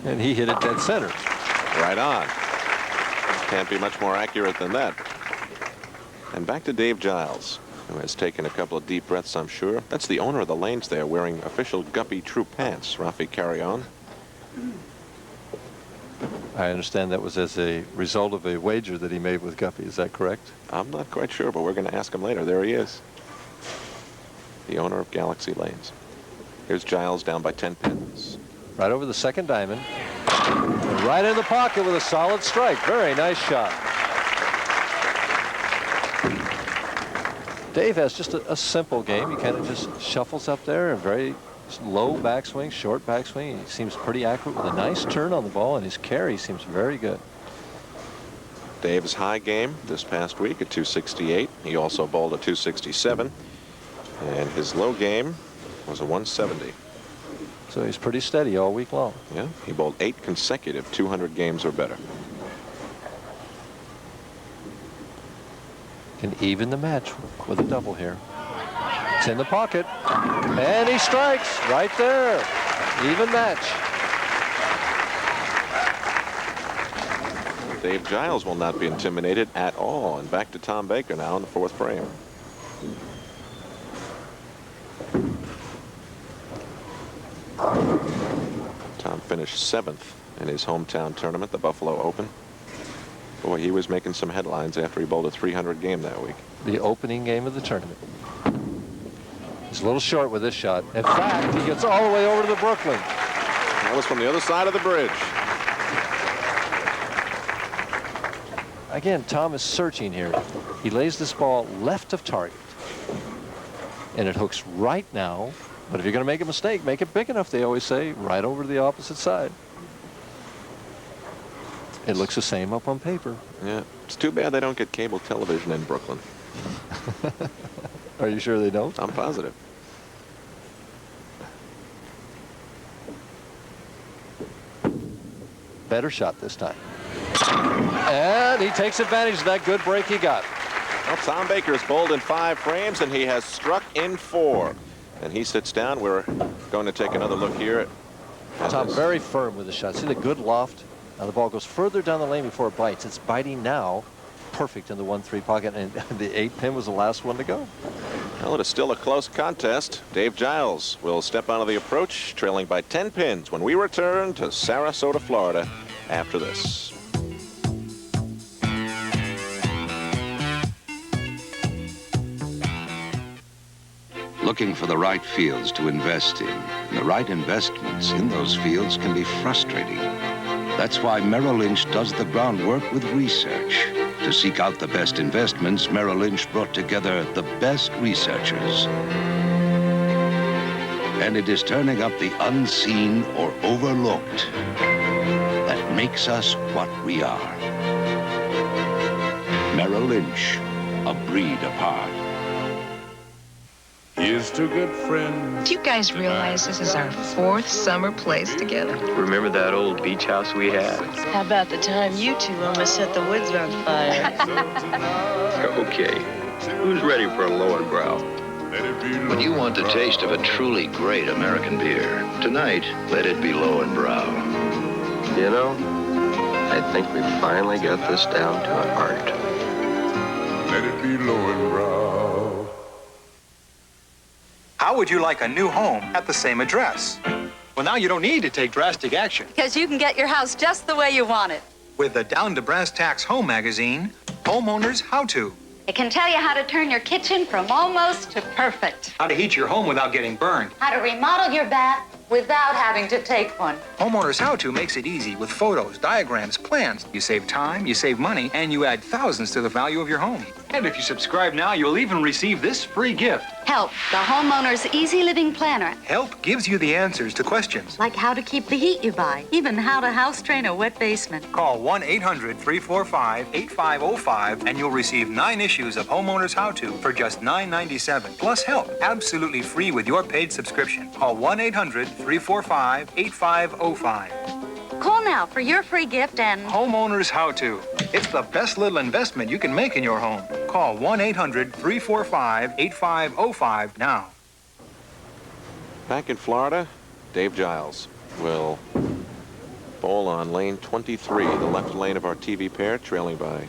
And he hit it dead center. Right on. Can't be much more accurate than that. And back to Dave Giles, who has taken a couple of deep breaths, I'm sure. That's the owner of the lanes there, wearing official Guppy Troup pants. Rafi, carry on. I understand that was as a result of a wager that he made with Guppy. Is that correct? I'm not quite sure, but we're going to ask him later. There he is. The owner of Galaxy Lanes. Here's Giles down by 10 pins. Right over the second diamond. And right in the pocket with a solid strike. Very nice shot. Dave has just a simple game. He kind of just shuffles up there and very Low backswing, short backswing. He seems pretty accurate with a nice turn on the ball, and his carry seems very good. Dave's high game this past week at 268. He also bowled a 267. And his low game was a 170. So he's pretty steady all week long. Yeah, he bowled 8 consecutive 200 games or better. Can even the match with a double here. It's in the pocket. And he strikes right there. Even match. Dave Giles will not be intimidated at all. And back to Tom Baker now in the 4th frame. Tom finished 7th in his hometown tournament, the Buffalo Open. Boy, he was making some headlines after he bowled a 300 game that week. The opening game of the tournament. He's a little short with this shot. In fact, he gets all the way over to the Brooklyn. That was from the other side of the bridge. Again, Tom is searching here. He lays this ball left of target. And it hooks right now. But if you're going to make a mistake, make it big enough, they always say, right over to the opposite side. It looks the same up on paper. Yeah, it's too bad they don't get cable television in Brooklyn. Are you sure they don't? I'm positive. Better shot this time. And he takes advantage of that good break he got. Well, Tom Baker's bowled in 5 frames, and he has struck in 4. And he sits down. We're going to take another look here at Tom this. very firm with the shot. See the good loft? Now the ball goes further down the lane before it bites. It's biting now. Perfect in the 1-3 pocket, and the 8 pin was the last one to go. Well, it is still a close contest. Dave Giles will step onto the approach, trailing by 10 pins when we return to Sarasota, Florida after this. Looking for the right fields to invest in. And the right investments in those fields can be frustrating. That's why Merrill Lynch does the groundwork with research. To seek out the best investments, Merrill Lynch brought together the best researchers. And it is turning up the unseen or overlooked that makes us what we are. Merrill Lynch, a breed apart. Here's to good friends. Do you guys realize this is our 4th summer place together? Remember that old beach house we had? How about the time you two almost set the woods on fire? Okay. Who's ready for a lower brow? When you want the taste of a truly great American beer, tonight, let it be low and brow. You know, I think we finally got this down to an art. Let it be low and brow. How would you like a new home at the same address? Well, now you don't need to take drastic action. Because you can get your house just the way you want it. With the Down to Brass Tacks Home magazine, Homeowners How To. It can tell you how to turn your kitchen from almost to perfect. How to heat your home without getting burned. How to remodel your bath without having to take one. Homeowners How To makes it easy with photos, diagrams, plans. You save time, you save money, and you add thousands to the value of your home. And if you subscribe now, you'll even receive this free gift. Help, the Homeowner's Easy Living Planner. Help gives you the answers to questions. Like how to keep the heat you buy, even how to house train a wet basement. Call 1-800-345-8505 and you'll receive 9 issues of Homeowners How To for just $9.97. Plus help, absolutely free with your paid subscription. Call 1-800-345-8505. Call now for your free gift and Homeowners How To. It's the best little investment you can make in your home. Call 1-800-345-8505 now. Back in Florida, Dave Giles will bowl on lane 23, the left lane of our TV pair, trailing by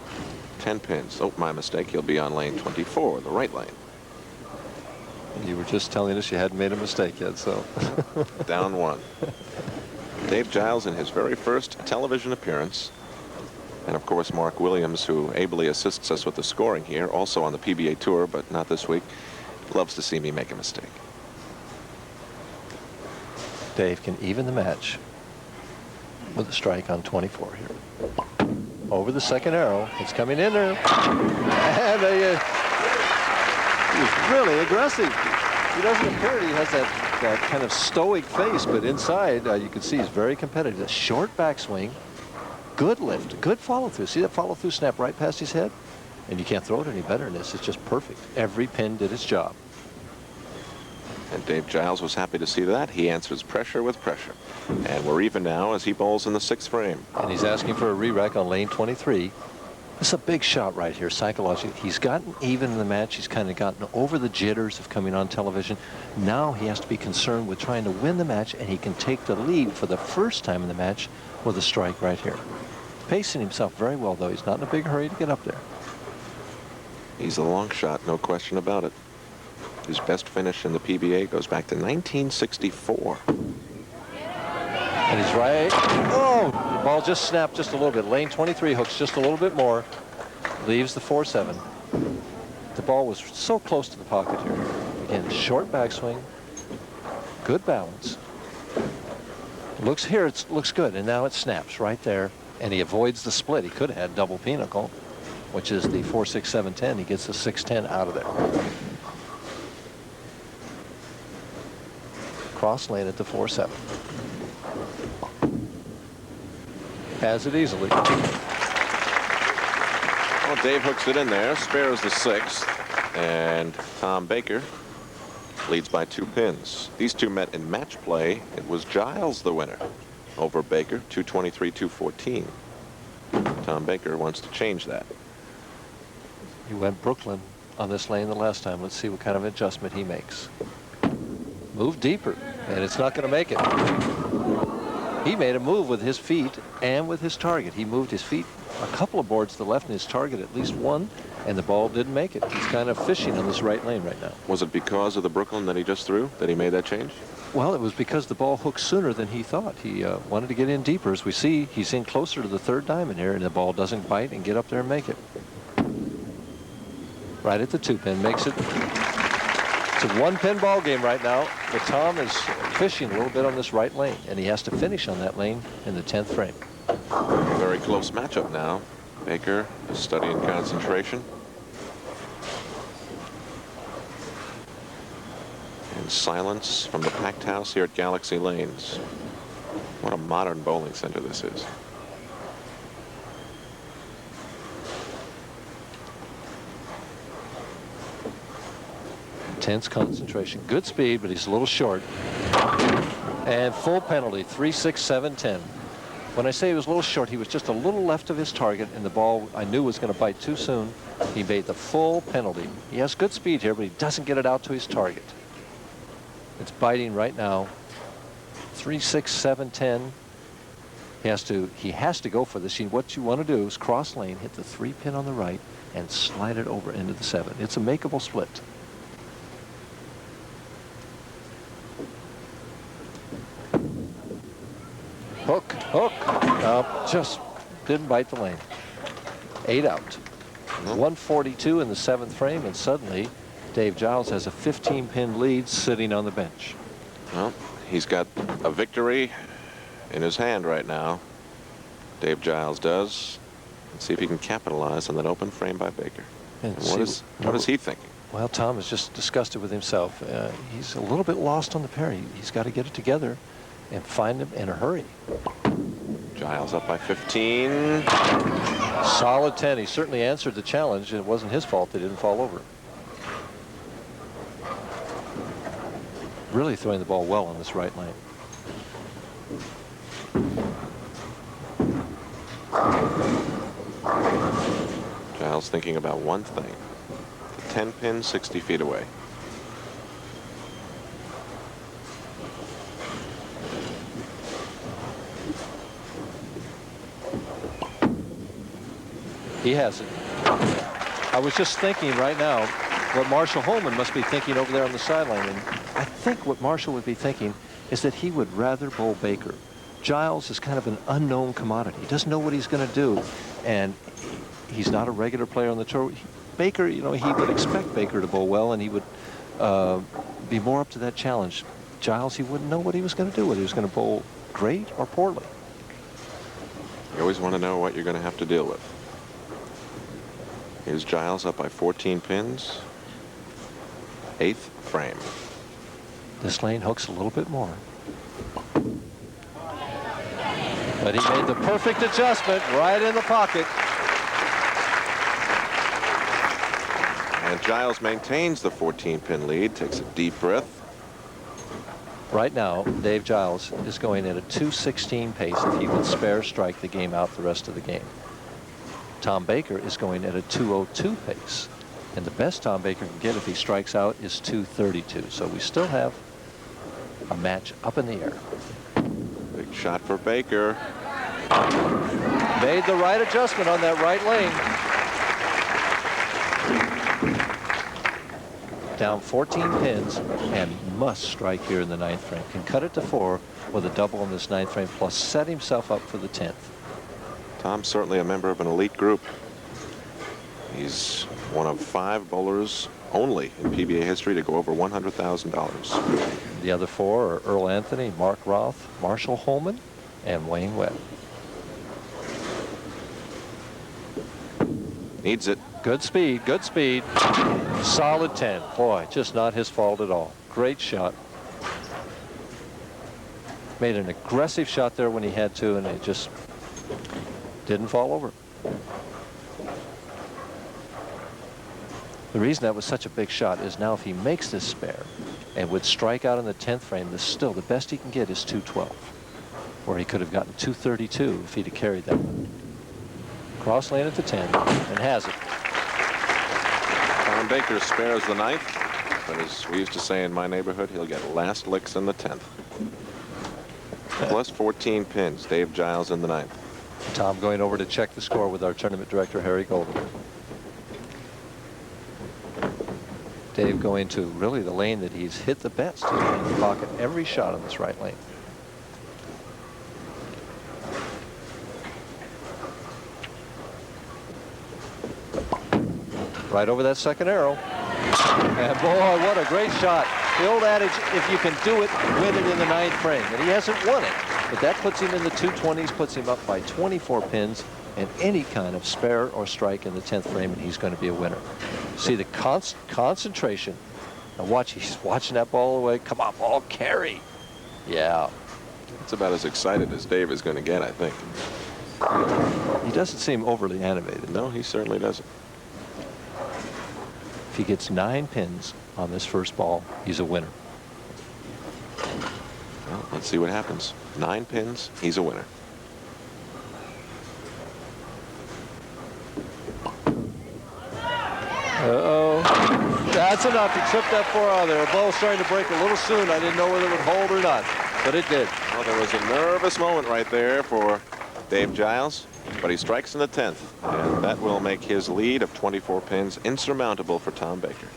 10 pins. Oh, my mistake. He'll be on lane 24, the right lane. You were just telling us you hadn't made a mistake yet, so. Down 1. Dave Giles in his very first television appearance. And, of course, Mark Williams, who ably assists us with the scoring here, also on the PBA Tour, but not this week, loves to see me make a mistake. Dave can even the match with a strike on 24 here. Over the second arrow. It's coming in there. And he was really aggressive. He doesn't appear he has that kind of stoic face, but inside you can see he's very competitive. A short backswing, good lift, good follow through. See that follow through snap right past his head? And you can't throw it any better than this. It's just perfect. Every pin did its job. And Dave Giles was happy to see that. He answers pressure with pressure. And we're even now as he bowls in the 6th frame. And he's asking for a re-rack on lane 23. This is a big shot right here, psychologically. He's gotten even in the match. He's kind of gotten over the jitters of coming on television. Now he has to be concerned with trying to win the match, and he can take the lead for the first time in the match with a strike right here. Pacing himself very well, though. He's not in a big hurry to get up there. He's a long shot, no question about it. His best finish in the PBA goes back to 1964. And he's right. Oh, the ball just snapped just a little bit. Lane 23 hooks just a little bit more. Leaves the 4-7. The ball was so close to the pocket here. Again, short backswing. Good balance. Looks here, it looks good. And now it snaps right there. And he avoids the split. He could have had double pinnacle, which is the 4-6-7-10. He gets the 6-10 out of there. Cross lane at the 4-7. Has it easily. Well, Dave hooks it in there, spares the 6th, and Tom Baker leads by 2 pins. These two met in match play. It was Giles the winner over Baker, 223-214. Tom Baker wants to change that. He went Brooklyn on this lane the last time. Let's see what kind of adjustment he makes. Move deeper, and it's not going to make it. He made a move with his feet and with his target. He moved his feet a couple of boards to the left and his target at least one, and the ball didn't make it. He's kind of fishing on this right lane right now. Was it because of the Brooklyn that he just threw that he made that change? Well, it was because the ball hooked sooner than he thought. He wanted to get in deeper. As we see, he's in closer to the 3rd diamond here, and the ball doesn't bite and get up there and make it. Right at the 2-pin, makes it. It's a 1-pin ball game right now, but Tom is fishing a little bit on this right lane, and he has to finish on that lane in the 10th frame. A very close matchup now. Baker is studying concentration. And silence from the packed house here at Galaxy Lanes. What a modern bowling center this is. Intense concentration. Good speed, but he's a little short. And full penalty, 3-6-7-10. When I say he was a little short, he was just a little left of his target, and the ball I knew was going to bite too soon. He made the full penalty. He has good speed here, but he doesn't get it out to his target. It's biting right now. 3-6-7-10. He has to go for this. What you want to do is cross lane, hit the 3-pin on the right, and slide it over into the 7. It's a makeable split. Hook, hook. Just didn't bite the lane. 8 out. 142 in the 7th frame, and suddenly Dave Giles has a 15-pin lead sitting on the bench. Well, he's got a victory in his hand right now. Dave Giles does. Let's see if he can capitalize on that open frame by Baker. And what is he thinking? Well, Tom is just disgusted with himself. He's a little bit lost on the pair. He's got to get it together and find him in a hurry. Giles up by 15. Solid 10. He certainly answered the challenge. It wasn't his fault they didn't fall over. Really throwing the ball well on this right lane. Giles thinking about one thing. The 10-pin 60 feet away. He has it. I was just thinking right now what Marshall Holman must be thinking over there on the sideline. And I think what Marshall would be thinking is that he would rather bowl Baker. Giles is kind of an unknown commodity. He doesn't know what he's going to do. And he's not a regular player on the tour. Baker, you know, he would expect Baker to bowl well, and he would be more up to that challenge. Giles, he wouldn't know what he was going to do, whether he was going to bowl great or poorly. You always want to know what you're going to have to deal with. Here's Giles up by 14 pins. 8th frame. This lane hooks a little bit more. But he made the perfect adjustment right in the pocket. And Giles maintains the 14-pin lead, takes a deep breath. Right now, Dave Giles is going at a 2:16 pace if he would spare strike the game out the rest of the game. Tom Baker is going at a 2:02 pace. And the best Tom Baker can get if he strikes out is 2:32. So we still have a match up in the air. Big shot for Baker. Made the right adjustment on that right lane. Down 14 pins and must strike here in the 9th frame. Can cut it to 4 with a double in this 9th frame, plus set himself up for the 10th. Tom's certainly a member of an elite group. He's one of 5 bowlers only in PBA history to go over $100,000. The other 4 are Earl Anthony, Mark Roth, Marshall Holman, and Wayne Webb. Needs it. Good speed, good speed. Solid 10. Boy, just not his fault at all. Great shot. Made an aggressive shot there when he had to, and it just didn't fall over. The reason that was such a big shot is now if he makes this spare and would strike out in the 10th frame, still the best he can get is 212, where he could have gotten 232 if he'd have carried that one. Cross lane at the 10 and has it. Tom Baker spares the 9th, but as we used to say in my neighborhood, he'll get last licks in the 10th. Plus 14 pins. Dave Giles in the 9th. Tom going over to check the score with our tournament director, Harry Golden. Dave going to really the lane that he's hit the best. He's in the pocket every shot on this right lane. Right over that second arrow. And boy, what a great shot. The old adage, if you can do it, win it in the 9th frame. And he hasn't won it. But that puts him in the 220s, puts him up by 24 pins, and any kind of spare or strike in the 10th frame, and he's going to be a winner. See the concentration. Now watch, he's watching that ball away. Come on, ball, carry. Yeah. It's about as excited as Dave is going to get, I think. He doesn't seem overly animated. No, he certainly doesn't. If he gets 9 pins on this first ball, he's a winner. Well, let's see what happens. 9 pins, he's a winner. Uh-oh. That's enough. He tripped that 4 out of there. The ball's starting to break a little soon. I didn't know whether it would hold or not, but it did. Well, there was a nervous moment right there for Dave Giles, but he strikes in the 10th, and that will make his lead of 24 pins insurmountable for Tom Baker.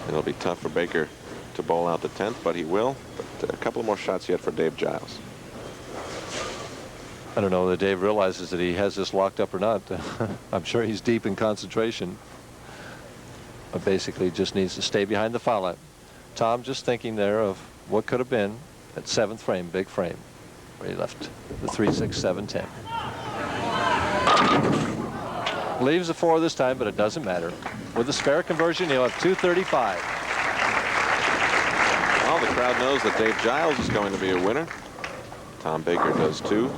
It'll be tough for Baker to bowl out the 10th, but he will. But a couple more shots yet for Dave Giles. I don't know whether Dave realizes that he has this locked up or not. I'm sure he's deep in concentration, but basically just needs to stay behind the foul line. Tom just thinking there of what could have been at 7th frame, big frame, where he left the 3, 6, 7, 10. Leaves the 4 this time, but it doesn't matter. With the spare conversion, he'll have 235. Well, the crowd knows that Dave Giles is going to be a winner. Tom Baker does too.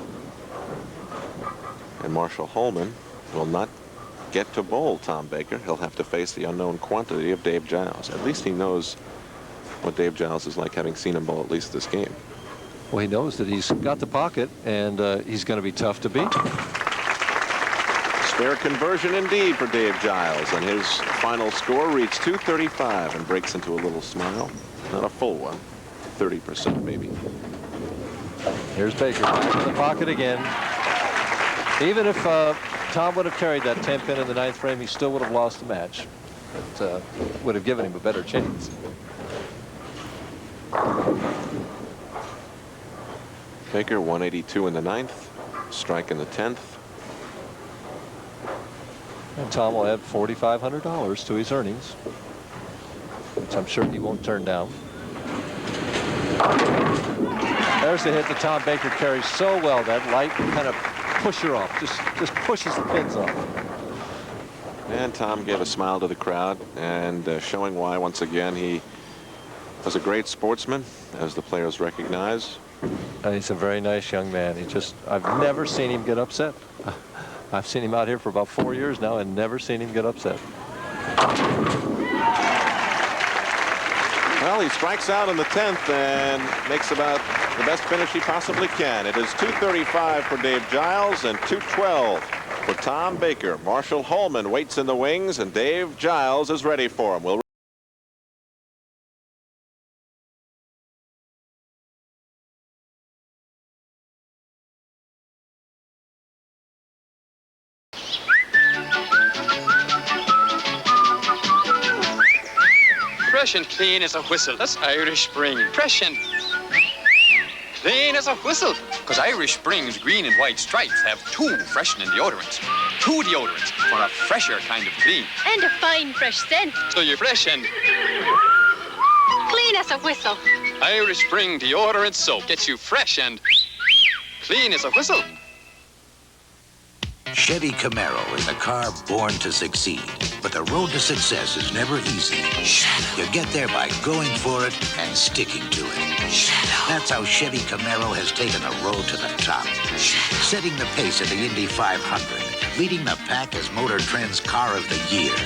And Marshall Holman will not get to bowl Tom Baker. He'll have to face the unknown quantity of Dave Giles. At least he knows what Dave Giles is like, having seen him bowl at least this game. Well, he knows that he's got the pocket, and he's going to be tough to beat. Spare conversion indeed for Dave Giles, and his final score reached 235 and breaks into a little smile. Not a full one, 30% maybe. Here's Baker back in the pocket again. Even if Tom would have carried that 10 pin in the 9th frame, he still would have lost the match. It would have given him a better chance. Baker 182 in the 9th, strike in the 10th. And Tom will add $4,500 to his earnings, which I'm sure he won't turn down. There's the hit that Tom Baker carries so well, that light kind of pusher off, just pushes the pins off. And Tom gave a smile to the crowd and showing why, once again, he was a great sportsman, as the players recognize. He's a very nice young man. I've never seen him get upset. I've seen him out here for about 4 years now and never seen him get upset. Well, he strikes out in the 10th and makes about the best finish he possibly can. It is 2:35 for Dave Giles and 2:12 for Tom Baker. Marshall Holman waits in the wings, and Dave Giles is ready for him. Fresh and clean as a whistle. That's Irish Spring. Fresh and clean as a whistle. Because Irish Spring's green and white stripes have 2 freshening deodorants. 2 deodorants for a fresher kind of clean. And a fine fresh scent. So you're fresh and Clean as a whistle. Irish Spring deodorant soap gets you fresh and clean as a whistle. Chevy Camaro is a car born to succeed, but the road to success is never easy. You get there by going for it and sticking to it. That's how Chevy Camaro has taken the road to the top, setting the pace at the Indy 500, leading the pack as Motor Trend's Car of the Year.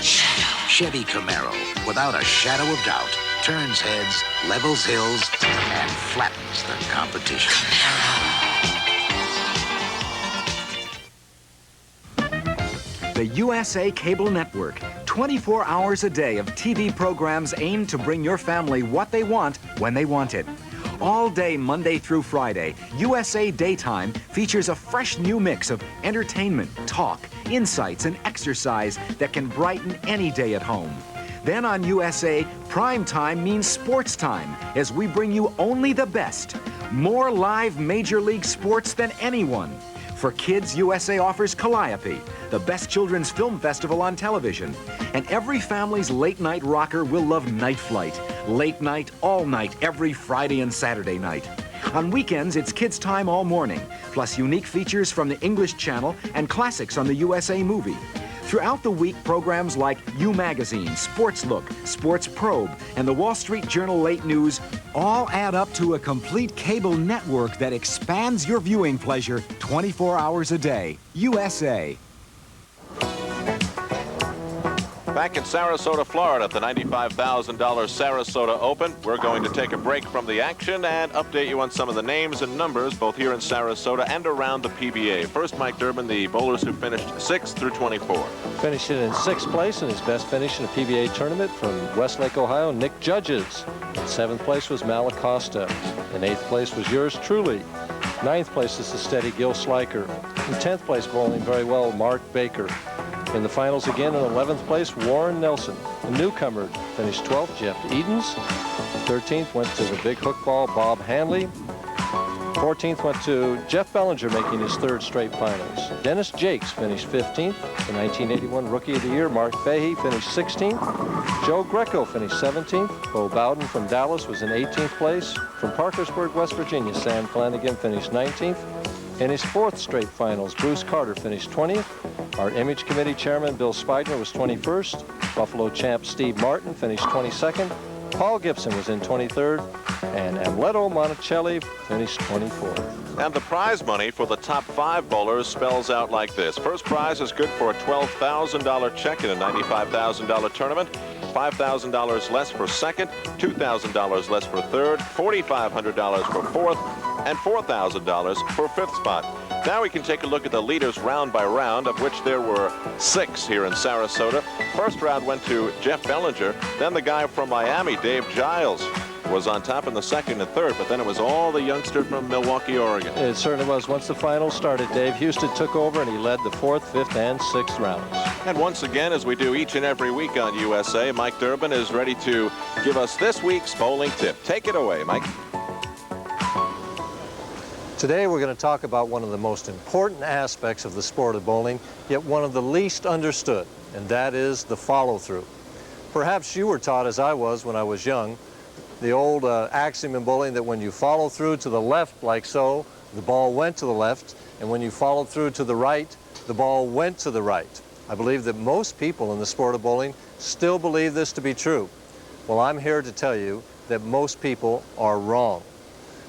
Chevy Camaro, without a shadow of doubt, turns heads, levels hills, and flattens the competition. The USA Cable Network, 24 hours a day of TV programs aimed to bring your family what they want when they want it. All day Monday through Friday, USA Daytime features a fresh new mix of entertainment, talk, insights, and exercise that can brighten any day at home. Then on USA, prime time means sports time as we bring you only the best. More live Major League sports than anyone. For kids, USA offers Calliope, the best children's film festival on television. And every family's late-night rocker will love Night Flight. Late night, all night, every Friday and Saturday night. On weekends, it's kids' time all morning, plus unique features from the English Channel and classics on the USA Movie. Throughout the week, programs like U Magazine, Sports Look, Sports Probe, and the Wall Street Journal Late News all add up to a complete cable network that expands your viewing pleasure 24 hours a day. USA. Back in Sarasota, Florida at the $95,000 Sarasota Open. We're going to take a break from the action and update you on some of the names and numbers both here in Sarasota and around the PBA. First, Mike Durbin, the bowlers who finished 6th through 24. Finishing in 6th place in his best finish in a PBA tournament from Westlake, Ohio, Nick Judges. In 7th place was Mal Acosta. In 8th place was yours truly. 9th place is the steady Gil Sliker. In 10th place, bowling very well, Mark Baker. In the finals again in 11th place, Warren Nelson. The newcomer finished 12th, Jeff Edens. 13th went to the big hook ball, Bob Hanley. 14th went to Jeff Bellinger, making his 3rd straight finals. Dennis Jakes finished 15th. The 1981 Rookie of the Year, Mark Fahey, finished 16th. Joe Greco finished 17th. Bo Bowden from Dallas was in 18th place. From Parkersburg, West Virginia, Sam Flanagan finished 19th. In his 4th straight finals, Bruce Carter finished 20th. Our Image Committee Chairman, Bill Spiedner, was 21st. Buffalo champ Steve Martin finished 22nd. Paul Gibson was in 23rd. And Amleto Monticelli finished 24th. And the prize money for the top 5 bowlers spells out like this. First prize is good for a $12,000 check in a $95,000 tournament. $5,000 less for second, $2,000 less for third, $4,500 for fourth, and $4,000 for fifth spot. Now we can take a look at the leaders round by round, of which there were 6 here in Sarasota. First round went to Jeff Bellinger. Then the guy from Miami, Dave Giles, was on top in the 2nd and 3rd, but then it was all the youngster from Milwaukee, Oregon. It certainly was. Once the finals started, Dave Husted took over and he led the 4th, 5th, and 6th rounds. And once again, as we do each and every week on USA, Mike Durbin is ready to give us this week's bowling tip. Take it away, Mike. Today we're going to talk about one of the most important aspects of the sport of bowling, yet one of the least understood, and that is the follow-through. Perhaps you were taught, as I was when I was young, the old axiom in bowling that when you follow through to the left like so, the ball went to the left, and when you followed through to the right, the ball went to the right. I believe that most people in the sport of bowling still believe this to be true. Well, I'm here to tell you that most people are wrong.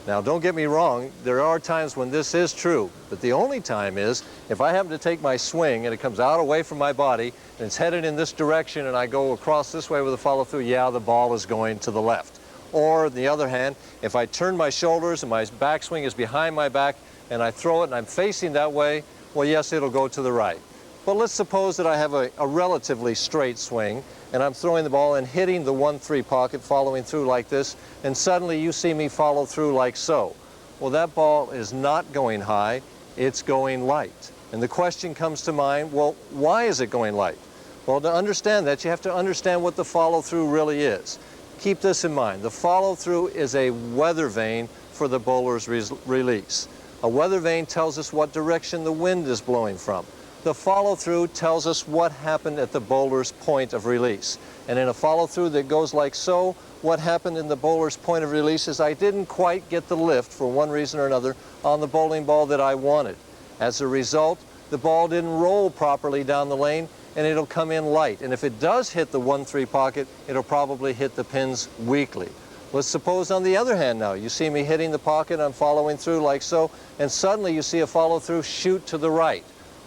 Now, don't get me wrong, there are times when this is true, but the only time is if I happen to take my swing and it comes out away from my body and it's headed in this direction and I go across this way with a follow-through, yeah, the ball is going to the left. Or, on the other hand, if I turn my shoulders and my backswing is behind my back and I throw it and I'm facing that way, well, yes, it'll go to the right. But let's suppose that I have a relatively straight swing and I'm throwing the ball and hitting the 1-3 pocket, following through like this, and suddenly you see me follow through like so. Well, that ball is not going high, it's going light. And the question comes to mind, well, why is it going light? Well, to understand that, you have to understand what the follow-through really is. Keep this in mind. The follow-through is a weather vane for the bowler's release. A weather vane tells us what direction the wind is blowing from. The follow-through tells us what happened at the bowler's point of release. And in a follow-through that goes like so, what happened in the bowler's point of release is I didn't quite get the lift, for one reason or another, on the bowling ball that I wanted. As a result, the ball didn't roll properly down the lane, and it'll come in light. And if it does hit the 1-3 pocket, it'll probably hit the pins weakly. Let's suppose on the other hand now, you see me hitting the pocket, I'm following through like so, and suddenly you see a follow-through shoot to the right.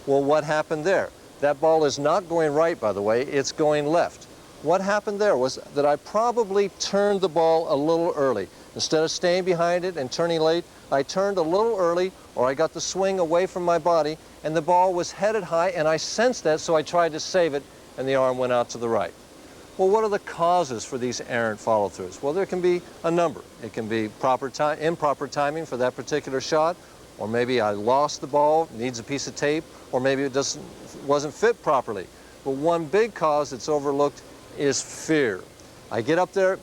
Well, what happened there? That ball is not going right, by the way, it's going left. What happened there was that I probably turned the ball a little early. Instead of staying behind it and turning late, I turned a little early, or I got the swing away from my body, and the ball was headed high, and I sensed that, so I tried to save it, and the arm went out to the right. Well, what are the causes for these errant follow-throughs? Well, there can be a number. It can be improper timing for that particular shot, or maybe I lost the ball, needs a piece of tape, or maybe it wasn't fit properly. But one big cause that's overlooked is fear. I get up there,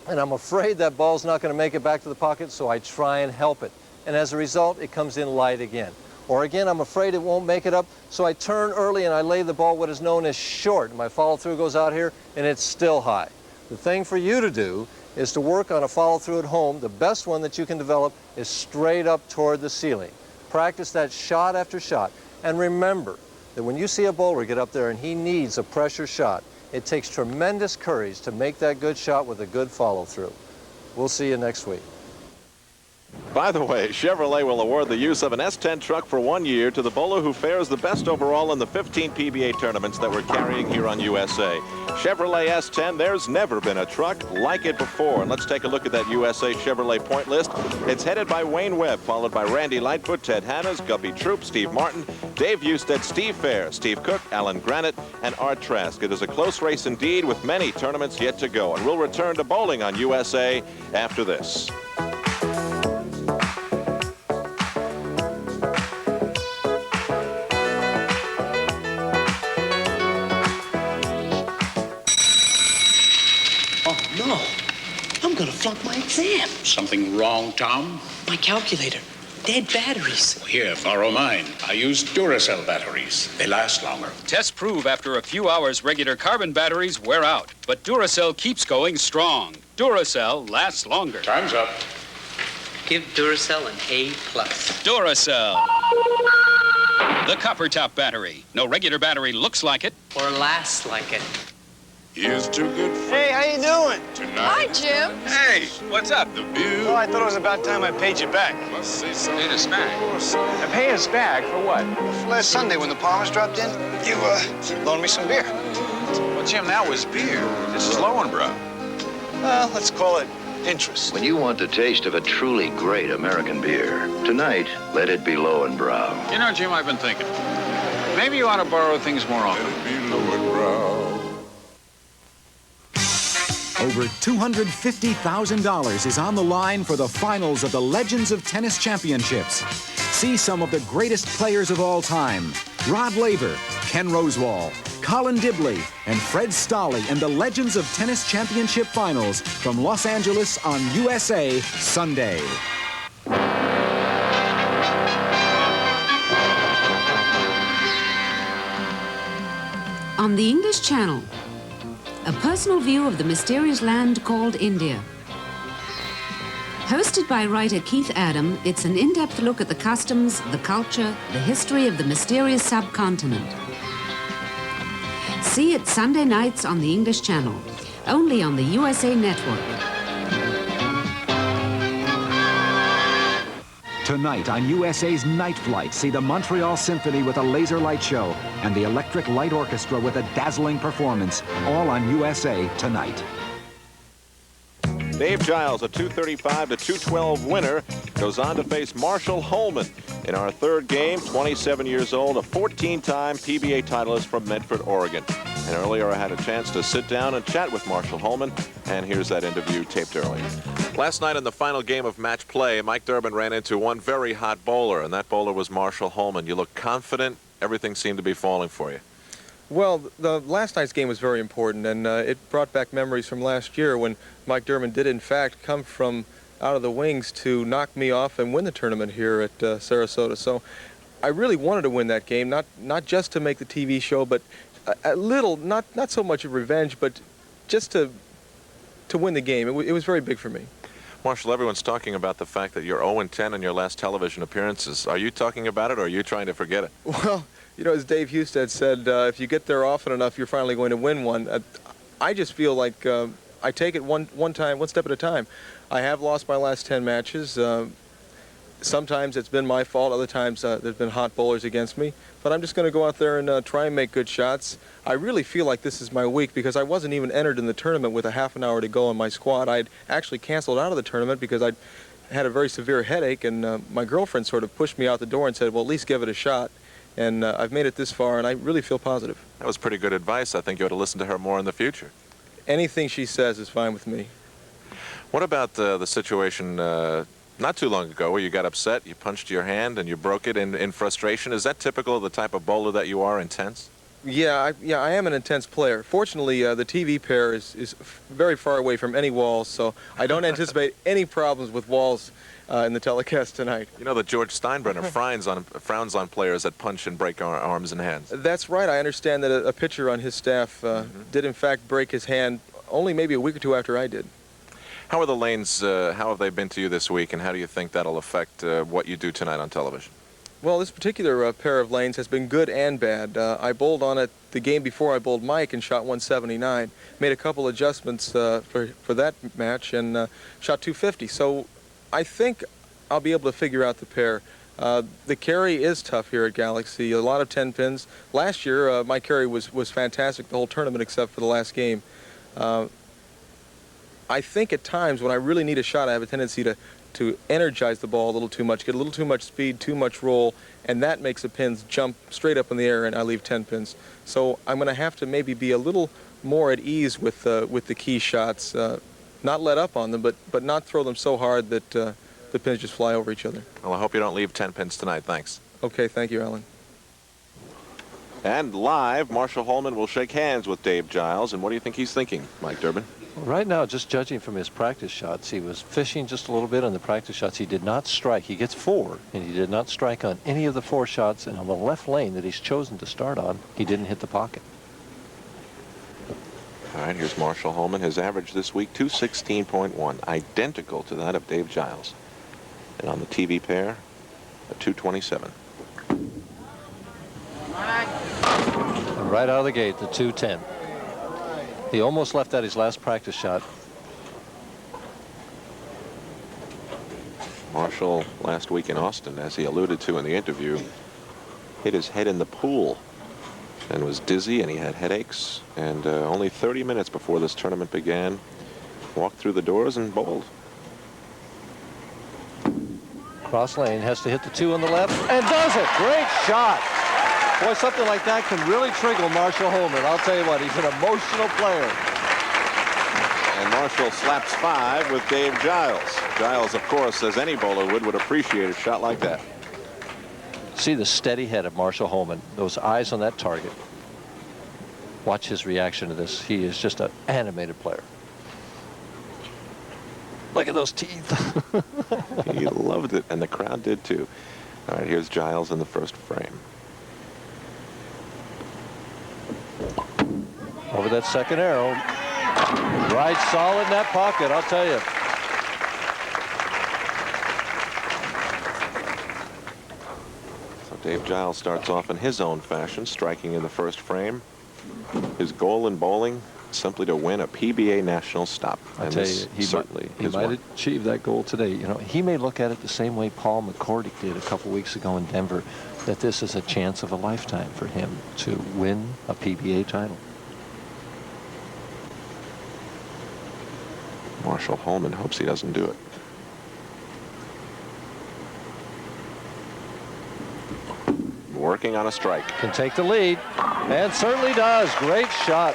and I'm afraid that ball's not going to make it back to the pocket, so I try and help it. And as a result, it comes in light again. Or again, I'm afraid it won't make it up, so I turn early and I lay the ball what is known as short. My follow-through goes out here, and it's still high. The thing for you to do is to work on a follow-through at home. The best one that you can develop is straight up toward the ceiling. Practice that shot after shot. And remember that when you see a bowler get up there and he needs a pressure shot, it takes tremendous courage to make that good shot with a good follow-through. We'll see you next week. By the way, Chevrolet will award the use of an S10 truck for 1 year to the bowler who fares the best overall in the 15 PBA tournaments that we're carrying here on USA. Chevrolet S10, there's never been a truck like it before. And let's take a look at that USA Chevrolet point list. It's headed by Wayne Webb, followed by Randy Lightfoot, Ted Hannes, Guppy Troup, Steve Martin, Dave Husted, Steve Fair, Steve Cook, Alan Granite, and Art Trask. It is a close race indeed with many tournaments yet to go. And we'll return to bowling on USA after this. I'm gonna flunk my exam. Something wrong, Tom? My calculator. Dead batteries. Here, borrow mine. I use Duracell batteries. They last longer. Tests prove after a few hours, regular carbon batteries wear out. But Duracell keeps going strong. Duracell lasts longer. Time's up. Give Duracell an A+. Duracell. The copper top battery. No regular battery looks like it. Or lasts like it. Here's to good friends. Hey, how you doing? Tonight. Hi, Jim. Hey, what's up? The bill. Well, I thought it was about time I paid you back. Must say something. Paid us back. I paid us back for what? Last Sunday when the Palmers dropped in, you loaned me some beer. Well, Jim, that was beer. This is Lowenbrow. Well, let's call it interest. When you want the taste of a truly great American beer, tonight, let it be Lowenbrow. You know, Jim, I've been thinking. Maybe you ought to borrow things more often. Let it be Lowenbrow. Over $250,000 is on the line for the finals of the Legends of Tennis Championships. See some of the greatest players of all time. Rod Laver, Ken Rosewall, Colin Dibley, and Fred Stolle in the Legends of Tennis Championship Finals from Los Angeles on USA Sunday. On the English Channel, a personal view of the mysterious land called India. Hosted by writer Keith Adam, it's an in-depth look at the customs, the culture, the history of the mysterious subcontinent. See it Sunday nights on the English Channel, only on the USA Network. Tonight on USA's Night Flight, see the Montreal Symphony with a laser light show and the Electric Light Orchestra with a dazzling performance, all on USA Tonight. Dave Giles, a 235 to 212 winner, goes on to face Marshall Holman in our third game. 27 years old, a 14-time PBA titleist from Medford, Oregon. And earlier I had a chance to sit down and chat with Marshall Holman, and here's that interview taped earlier. Last night in the final game of match play, Mike Durbin ran into one very hot bowler, and that bowler was Marshall Holman. You look confident. Everything seemed to be falling for you. Well, the last night's game was very important, and it brought back memories from last year when Mike Durbin did, in fact, come from out of the wings to knock me off and win the tournament here at Sarasota. So I really wanted to win that game, not just to make the TV show, but a little, not so much of revenge, but just to win the game. It was very big for me. Marshall, everyone's talking about the fact that you're 0-10 in your last television appearances. Are you talking about it, or are you trying to forget it? Well, you know, as Dave Husted said, if you get there often enough, you're finally going to win one. I just feel like I take it one step at a time. I have lost my last 10 matches. Sometimes it's been my fault. Other times there's been hot bowlers against me. But I'm just going to go out there and try and make good shots. I really feel like this is my week because I wasn't even entered in the tournament with a half an hour to go on my squad. I'd actually canceled out of the tournament because I had a very severe headache, and my girlfriend sort of pushed me out the door and said, well, at least give it a shot. And I've made it this far, and I really feel positive. That was pretty good advice. I think you ought to listen to her more in the future. Anything she says is fine with me. What about the situation not too long ago where you got upset, you punched your hand, and you broke it in frustration? Is that typical of the type of bowler that you are, intense? Yeah, I am an intense player. Fortunately, the TV pair is very far away from any walls, so I don't anticipate any problems with walls in the telecast tonight. You know that George Steinbrenner frowns on players that punch and break arms and hands. That's right. I understand that a pitcher on his staff did in fact break his hand only maybe a week or two after I did. How are the lanes, how have they been to you this week, and how do you think that'll affect what you do tonight on television? Well, this particular pair of lanes has been good and bad. I bowled on it the game before I bowled Mike and shot 179. Made a couple adjustments for that match and shot 250. So I think I'll be able to figure out the pair. The carry is tough here at Galaxy. A lot of 10 pins. Last year, my carry was fantastic the whole tournament except for the last game. I think at times when I really need a shot, I have a tendency to energize the ball a little too much, get a little too much speed, too much roll, and that makes the pins jump straight up in the air and I leave 10 pins. So I'm going to have to maybe be a little more at ease with the key shots, not let up on them, but not throw them so hard that the pins just fly over each other. Well, I hope you don't leave 10 pins tonight. Thanks. Okay, thank you, Alan. And live, Marshall Holman will shake hands with Dave Giles. And what do you think he's thinking, Mike Durbin? Well, right now, just judging from his practice shots, he was fishing just a little bit on the practice shots. He did not strike. He gets 4, and he did not strike on any of the 4 shots. And on the left lane that he's chosen to start on, he didn't hit the pocket. All right, here's Marshall Holman. His average this week, 216.1, identical to that of Dave Giles. And on the TV pair, a 227. And right out of the gate, the 210. He almost left out his last practice shot. Marshall, last week in Austin, as he alluded to in the interview, hit his head in the pool and was dizzy, and he had headaches. And only 30 minutes before this tournament began, walked through the doors and bowled. Cross lane, has to hit the 2 on the left, and does it. Great shot. Boy, something like that can really trigger Marshall Holman. I'll tell you what, he's an emotional player. And Marshall slaps 5 with Dave Giles. Giles, of course, as any bowler would appreciate a shot like that. See the steady head of Marshall Holman, those eyes on that target. Watch his reaction to this. He is just an animated player. Look at those teeth. He loved it, and the crowd did too. All right, here's Giles in the first frame. Over that second arrow. Right solid in that pocket, I'll tell you. So Dave Giles starts off in his own fashion, striking in the first frame. His goal in bowling, simply to win a PBA national stop. I and tell this you, he certainly might achieve that goal today. You know, he may look at it the same way Paul McCordick did a couple weeks ago in Denver, that this is a chance of a lifetime for him to win a PBA title. Marshall Holman hopes he doesn't do it. Working on a strike. Can take the lead, and certainly does. Great shot.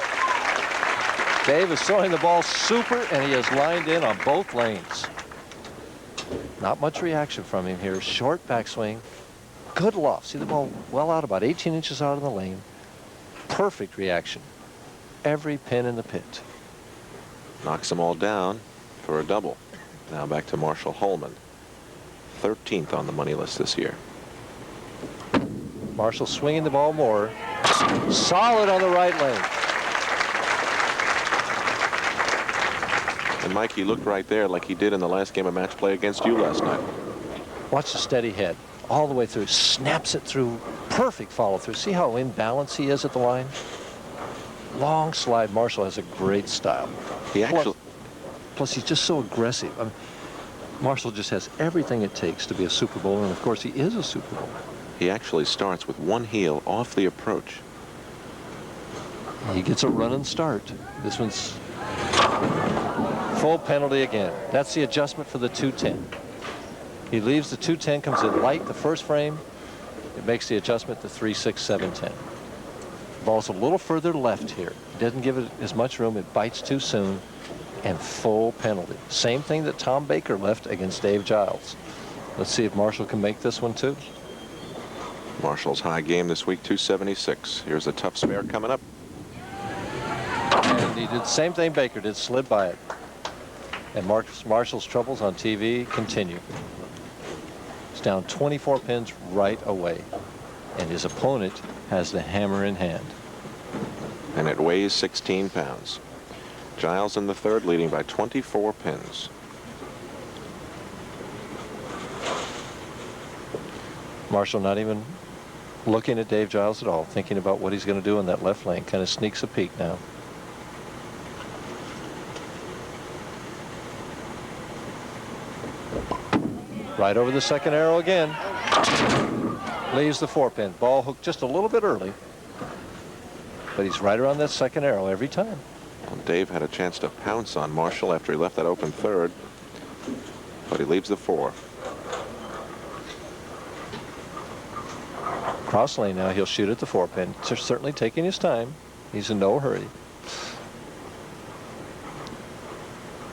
Dave is throwing the ball super, and he is lined in on both lanes. Not much reaction from him here. Short backswing. Good loft. See the ball well out, about 18 inches out of the lane. Perfect reaction. Every pin in the pit. Knocks them all down for a double. Now back to Marshall Holman. 13th on the money list this year. Marshall swinging the ball more. Solid on the right lane. And Mike, he looked right there like he did in the last game of match play against you last night. Watch the steady head. All the way through. Snaps it through. Perfect follow through. See how imbalanced he is at the line? Long slide. Marshall has a great style. He actually... Plus he's just so aggressive. I mean, Marshall just has everything it takes to be a Super Bowler, and of course he is a Super Bowler. He actually starts with one heel off the approach. He gets a running start. This one's full penalty again. That's the adjustment for the 210. He leaves the 210, comes in light the first frame. It makes the adjustment to 3-6, 7-10. Ball's a little further left here. Doesn't give it as much room. It bites too soon. And full penalty. Same thing that Tom Baker left against Dave Giles. Let's see if Marshall can make this one too. Marshall's high game this week, 276. Here's a tough spare coming up. And he did the same thing Baker did, slid by it. And Marshall's troubles on TV continue. He's down 24 pins right away. And his opponent has the hammer in hand. And it weighs 16 pounds. Giles in the third, leading by 24 pins. Marshall not even looking at Dave Giles at all, thinking about what he's going to do in that left lane. Kind of sneaks a peek now. Right over the second arrow again. Leaves the 4-pin. Ball hooked just a little bit early. But he's right around that second arrow every time. Well, Dave had a chance to pounce on Marshall after he left that open third. But he leaves the 4. Cross lane now, he'll shoot at the 4-pin. Certainly taking his time. He's in no hurry.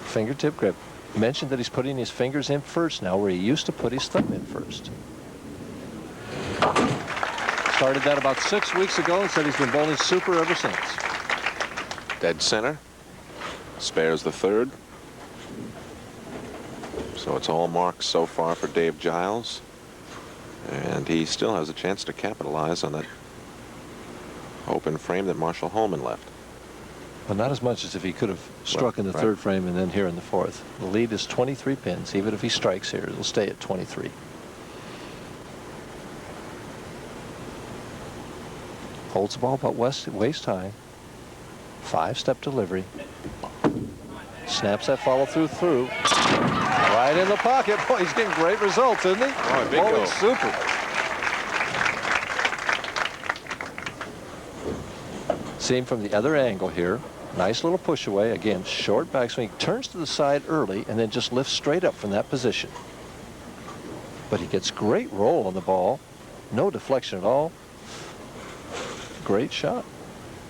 Fingertip grip. Mentioned that he's putting his fingers in first now, where he used to put his thumb in first. Started that about 6 weeks ago and said he's been bowling super ever since. Dead center. Spares the third. So it's all marks so far for Dave Giles. And he still has a chance to capitalize on that open frame that Marshall Holman left. But not as much as if he could have struck in the third frame and then here in the fourth. The lead is 23 pins. Even if he strikes here, it'll stay at 23. Holds the ball about waist high. 5-step delivery. Snaps that follow through. Right in the pocket. Boy, he's getting great results, isn't he? Oh, big Bowling go. super. See him from the other angle here. Nice little push away. Again, short backswing. Turns to the side early and then just lifts straight up from that position. But he gets great roll on the ball. No deflection at all. Great shot.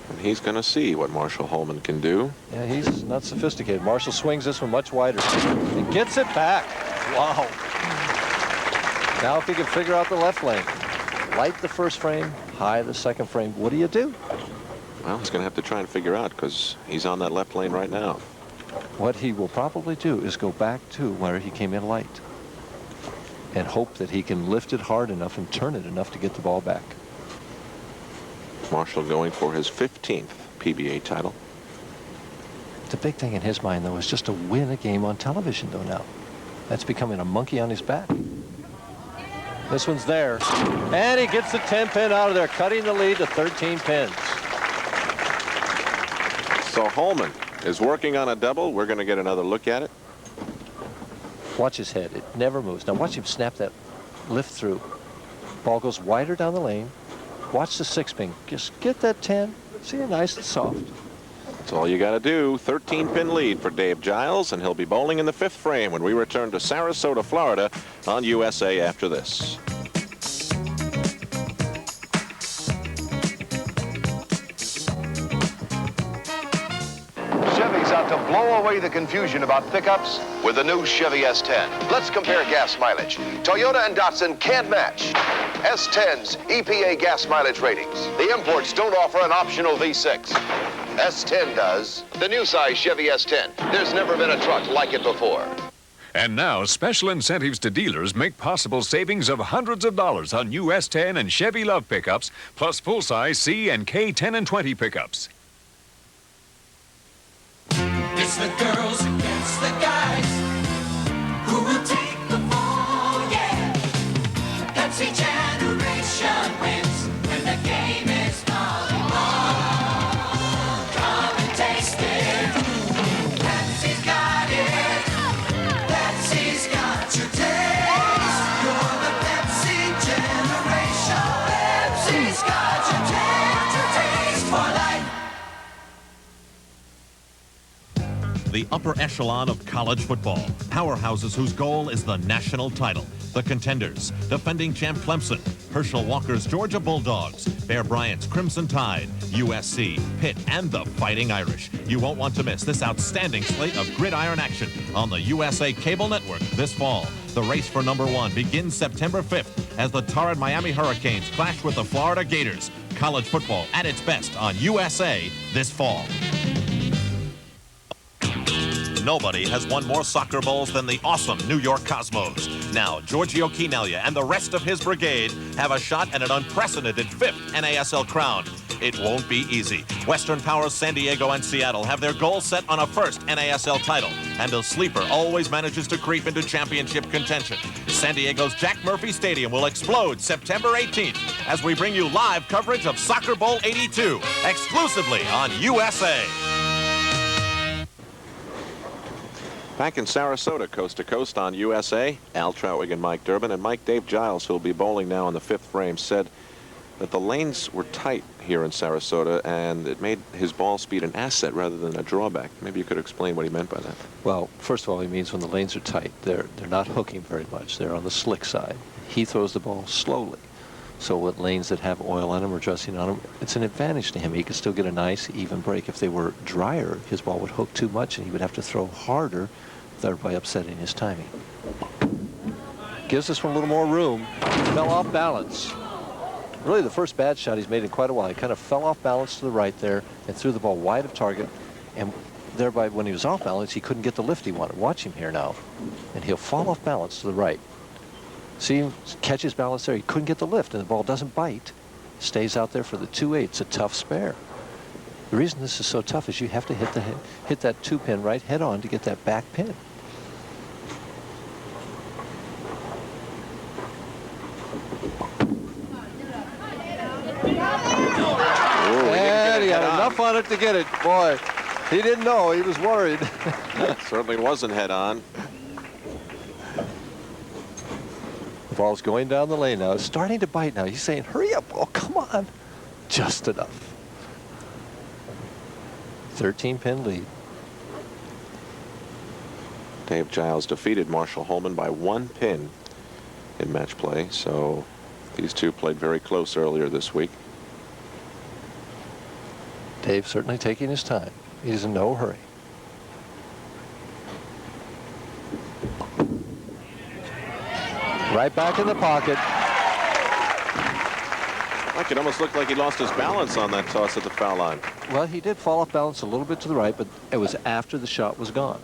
And he's going to see what Marshall Holman can do. Yeah, he's not sophisticated. Marshall swings this one much wider and gets it back. Wow. Now if he can figure out the left lane. Light the first frame, high the second frame. What do you do? Well, he's going to have to try and figure out because he's on that left lane right now. What he will probably do is go back to where he came in light and hope that he can lift it hard enough and turn it enough to get the ball back. Marshall going for his 15th PBA title. The big thing in his mind, though, is just to win a game on television, though, now. That's becoming a monkey on his back. This one's there. And he gets the 10-pin out of there, cutting the lead to 13 pins. So Holman is working on a double. We're going to get another look at it. Watch his head. It never moves. Now watch him snap that lift through. Ball goes wider down the lane. Watch the 6-pin. Just get that 10. See it nice and soft. That's all you got to do. 13-pin lead for Dave Giles, and he'll be bowling in the 5th frame when we return to Sarasota, Florida on USA after this. Chevy's out to blow away the confusion about pickups with the new Chevy S10. Let's compare gas mileage. Toyota and Datsun can't match S10's EPA gas mileage ratings. The imports don't offer an optional V6. S10 does. The new size Chevy S10. There's never been a truck like it before. And now, special incentives to dealers make possible savings of hundreds of dollars on new S10 and Chevy Love pickups, plus full-size C and K10 and 20 pickups. It's the girls against the guys. Who will take the ball, yeah. Pepsi generation wins when the game is volleyball. Come and taste it. Pepsi's got it. Pepsi's got your taste. You're the Pepsi generation. Pepsi's got your taste for life. The upper echelon of college football. Powerhouses whose goal is the national title. The contenders, defending champ Clemson, Herschel Walker's Georgia Bulldogs, Bear Bryant's Crimson Tide, USC, Pitt, and the Fighting Irish. You won't want to miss this outstanding slate of gridiron action on the USA Cable Network this fall. The race for #1 begins September 5th as the torrid Miami Hurricanes clash with the Florida Gators. College football at its best on USA this fall. Nobody has won more soccer bowls than the awesome New York Cosmos. Now, Giorgio Quinaglia and the rest of his brigade have a shot at an unprecedented 5th NASL crown. It won't be easy. Western Powers San Diego and Seattle have their goals set on a 1st NASL title, and a sleeper always manages to creep into championship contention. San Diego's Jack Murphy Stadium will explode September 18th as we bring you live coverage of Soccer Bowl 82, exclusively on USA. Back in Sarasota, coast to coast on USA, Al Trautwig and Mike Durbin. And Mike, Dave Giles, who will be bowling now in the 5th frame, said that the lanes were tight here in Sarasota, and it made his ball speed an asset rather than a drawback. Maybe you could explain what he meant by that. Well, first of all, he means when the lanes are tight, they're not hooking very much. They're on the slick side. He throws the ball slowly. So with lanes that have oil on them or dressing on them, it's an advantage to him. He could still get a nice, even break. If they were drier, his ball would hook too much, and he would have to throw harder, thereby upsetting his timing. Gives this one a little more room. Fell off balance. Really the first bad shot he's made in quite a while. He kind of fell off balance to the right there and threw the ball wide of target, and thereby when he was off balance, he couldn't get the lift he wanted. Watch him here now. And he'll fall off balance to the right. See him catch his balance there. He couldn't get the lift, and the ball doesn't bite. Stays out there for the 2-8. It's a tough spare. The reason this is so tough is you have to hit that 2-pin right head on to get that back pin. And he had enough on it to get it. Boy, he didn't know. He was worried. Certainly wasn't head on. The ball's going down the lane now. It's starting to bite now. He's saying, hurry up. Oh, come on. Just enough. 13-pin lead. Dave Giles defeated Marshall Holman by 1 pin in match play, so these two played very close earlier this week. Dave certainly taking his time. He's in no hurry. Right back in the pocket. Like it almost looked like he lost his balance on that toss at the foul line. Well, he did fall off balance a little bit to the right, but it was after the shot was gone.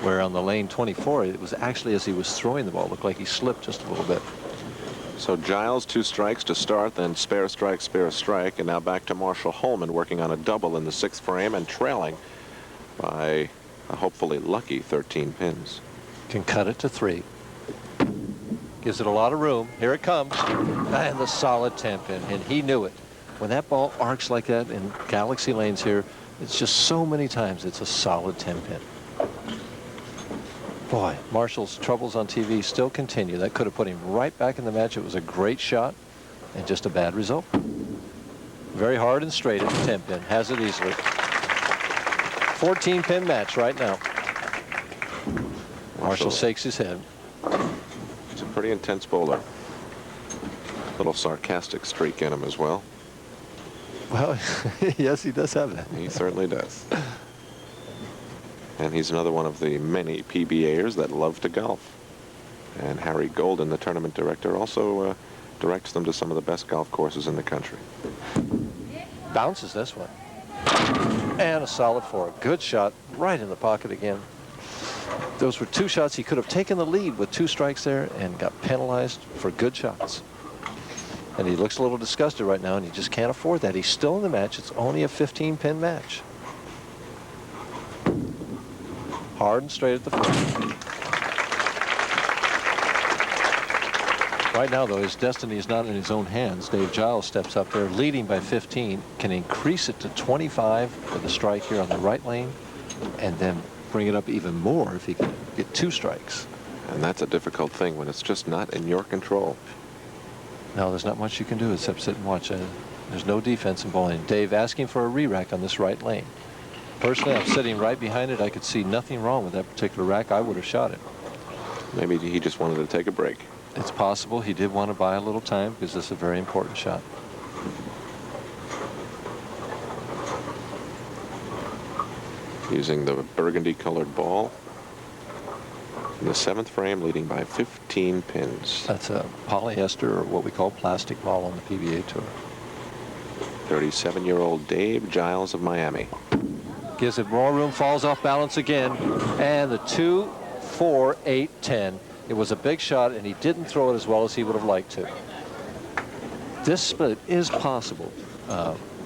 Where on the lane 24, it was actually as he was throwing the ball. It looked like he slipped just a little bit. So Giles, 2 strikes to start, then spare strike, and now back to Marshall Holman working on a double in the 6th frame and trailing by a hopefully lucky 13 pins. Can cut it to 3. Gives it a lot of room. Here it comes. And the solid 10-pin, and he knew it. When that ball arcs like that in galaxy lanes here, It's just so many times it's a solid 10-pin. Boy, Marshall's troubles on TV still continue. That could have put him right back in the match. It was a great shot and just a bad result. Very hard and straight at the 10-pin. Has it easily. 14-pin match right now. Marshall shakes his head. He's a pretty intense bowler. Little sarcastic streak in him as well. Well, yes, he does have that. He certainly does. And he's another one of the many PBAers that love to golf. And Harry Golden, the tournament director, also directs them to some of the best golf courses in the country. Bounces this one. And a solid 4. Good shot right in the pocket again. Those were 2 shots. He could have taken the lead with 2 strikes there and got penalized for good shots. And he looks a little disgusted right now, and he just can't afford that. He's still in the match. It's only a 15-pin match. Hard and straight at the front. Right now, though, his destiny is not in his own hands. Dave Giles steps up there, leading by 15, can increase it to 25 with a strike here on the right lane, and then bring it up even more if he can get 2 strikes. And that's a difficult thing when it's just not in your control. No, there's not much you can do except sit and watch. There's no defense in bowling. Dave asking for a re-rack on this right lane. Personally, I'm sitting right behind it. I could see nothing wrong with that particular rack. I would have shot it. Maybe he just wanted to take a break. It's possible he did want to buy a little time because this is a very important shot. Using the burgundy-colored ball. In the 7th frame, leading by 15 pins. That's a polyester, or what we call plastic ball on the PBA Tour. 37-year-old Dave Giles of Miami. Gives it more room, falls off balance again. And the 2, 4, 8, 10. It was a big shot, and he didn't throw it as well as he would have liked to. This split is possible,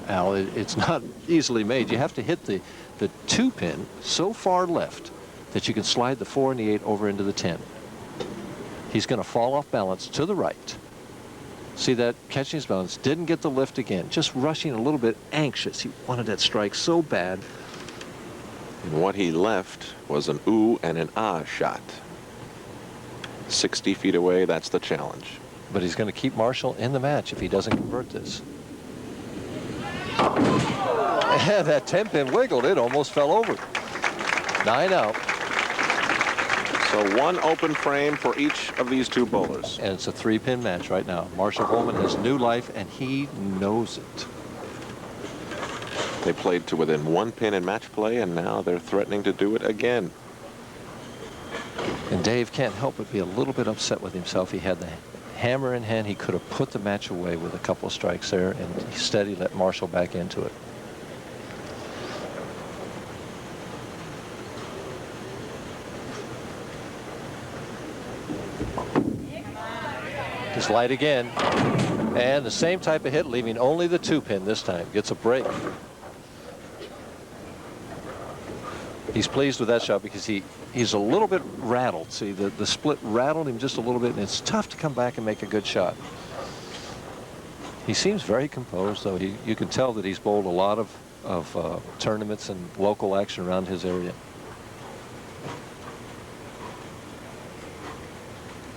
Al. It's not easily made. You have to hit the 2-pin so far left that you can slide the 4 and the 8 over into the 10. He's going to fall off balance to the right. See that? Catching his balance. Didn't get the lift again. Just rushing a little bit anxious. He wanted that strike so bad. And what he left was an ooh and an ah shot. 60 feet away, that's the challenge. But he's going to keep Marshall in the match if he doesn't convert this. And that 10-pin wiggled. It almost fell over. 9 out. So 1 open frame for each of these 2 bowlers. And it's a 3-pin match right now. Marshall Holman has new life, and he knows it. They played to within 1 pin in match play, and now they're threatening to do it again. And Dave can't help but be a little bit upset with himself. He had the hammer in hand. He could have put the match away with a couple of strikes there, and instead he let Marshall back into it. Just light again. And the same type of hit, leaving only the 2-pin this time. Gets a break. He's pleased with that shot because he's a little bit rattled. See, the split rattled him just a little bit, and it's tough to come back and make a good shot. He seems very composed, though. You can tell that he's bowled a lot of tournaments and local action around his area.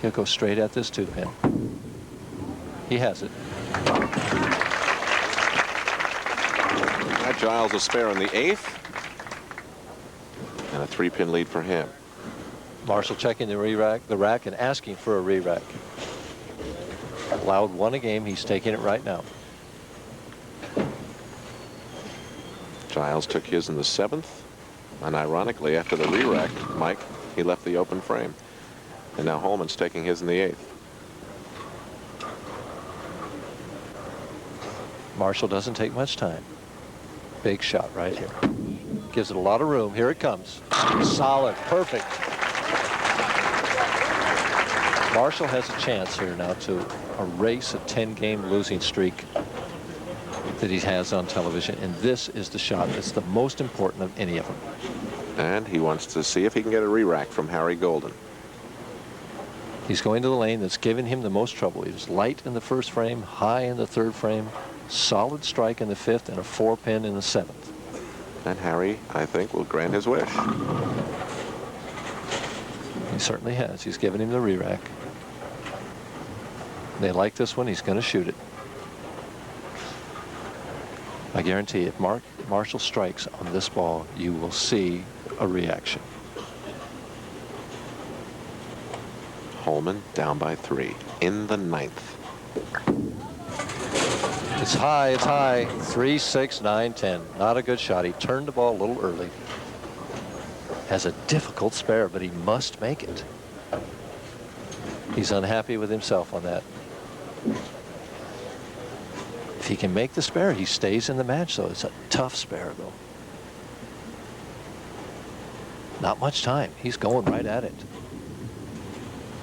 He'll go straight at this 2-pin. He has it. That Giles a spare in the 8th. And a 3-pin lead for him. Marshall checking the rack and asking for a re-rack. Allowed 1 a game. He's taking it right now. Giles took his in the 7th. And ironically, after the re-rack, Mike, he left the open frame. And now Holman's taking his in the 8th. Marshall doesn't take much time. Big shot right here. Gives it a lot of room. Here it comes. Solid. Perfect. Marshall has a chance here now to erase a 10-game losing streak that he has on television. And this is the shot that's the most important of any of them. And he wants to see if he can get a re-rack from Harry Golden. He's going to the lane that's given him the most trouble. He was light in the 1st frame, high in the 3rd frame, solid strike in the 5th, and a 4-pin in the 7th. And Harry, I think, will grant his wish. He certainly has. He's given him the re-rack. They like this one. He's going to shoot it. I guarantee if Marshall strikes on this ball, you will see a reaction. Holman down by 3 in the 9th. It's high, it's high. 3, 6, 9, 10. Not a good shot. He turned the ball a little early. Has a difficult spare, but he must make it. He's unhappy with himself on that. If he can make the spare, he stays in the match, though. It's a tough spare, though. Not much time. He's going right at it.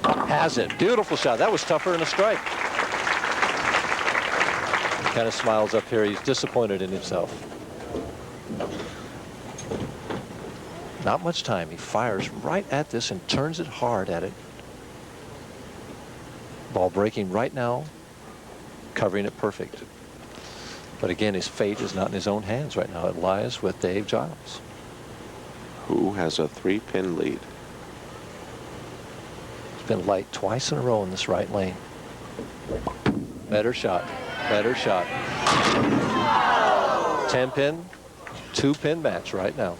Has it. Beautiful shot. That was tougher than a strike. He kind of smiles up here. He's disappointed in himself. Not much time. He fires right at this and turns it hard at it. Ball breaking right now, covering it perfect. But again, his fate is not in his own hands right now. It lies with Dave Giles, who has a 3-pin lead. It's been light twice in a row in this right lane. Better shot. Better shot. 10-pin, 2-pin match right now.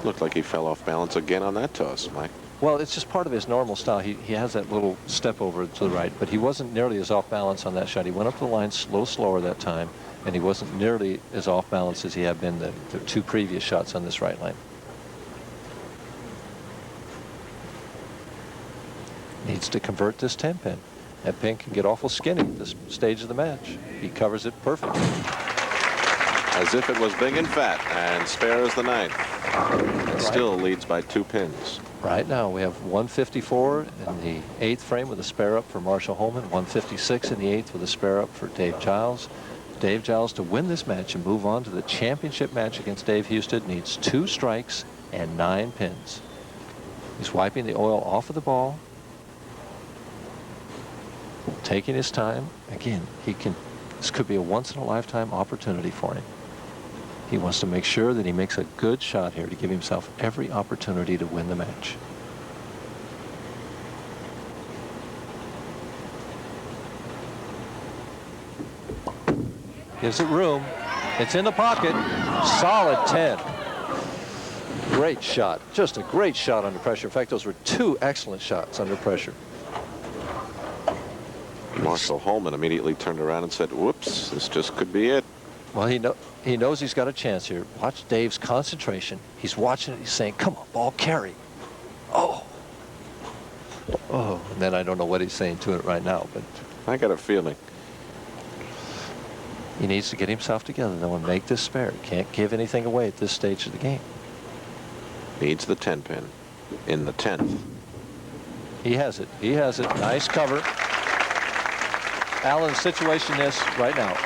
Looked like he fell off balance again on that toss, Mike. Well, it's just part of his normal style. He has that little step over to the right, but he wasn't nearly as off balance on that shot. He went up the line slower that time, and he wasn't nearly as off balance as he had been the 2 previous shots on this right line. Needs to convert this 10-pin. That pin can get awful skinny at this stage of the match. He covers it perfectly. As if it was big and fat, and spares the 9th. It still leads by 2 pins. Right now we have 154 in the 8th frame with a spare up for Marshall Holman, 156 in the 8th with a spare up for Dave Giles. Dave Giles, to win this match and move on to the championship match against Dave Husted, needs 2 strikes and 9 pins. He's wiping the oil off of the ball, taking his time. Again, this could be a once-in-a-lifetime opportunity for him. He wants to make sure that he makes a good shot here to give himself every opportunity to win the match. Gives it room. It's in the pocket. Solid 10. Great shot. Just a great shot under pressure. In fact, those were 2 excellent shots under pressure. Marshall Holman immediately turned around and said, whoops, this just could be it. Well, he knows he's got a chance here. Watch Dave's concentration. He's watching it. He's saying, come on, ball, carry. Oh. Oh, and then I don't know what he's saying to it right now, but I got a feeling. He needs to get himself together, though, and make this spare. He can't give anything away at this stage of the game. Needs the 10-pin in the 10th. He has it. He has it. Nice cover. Alan's situation is right now.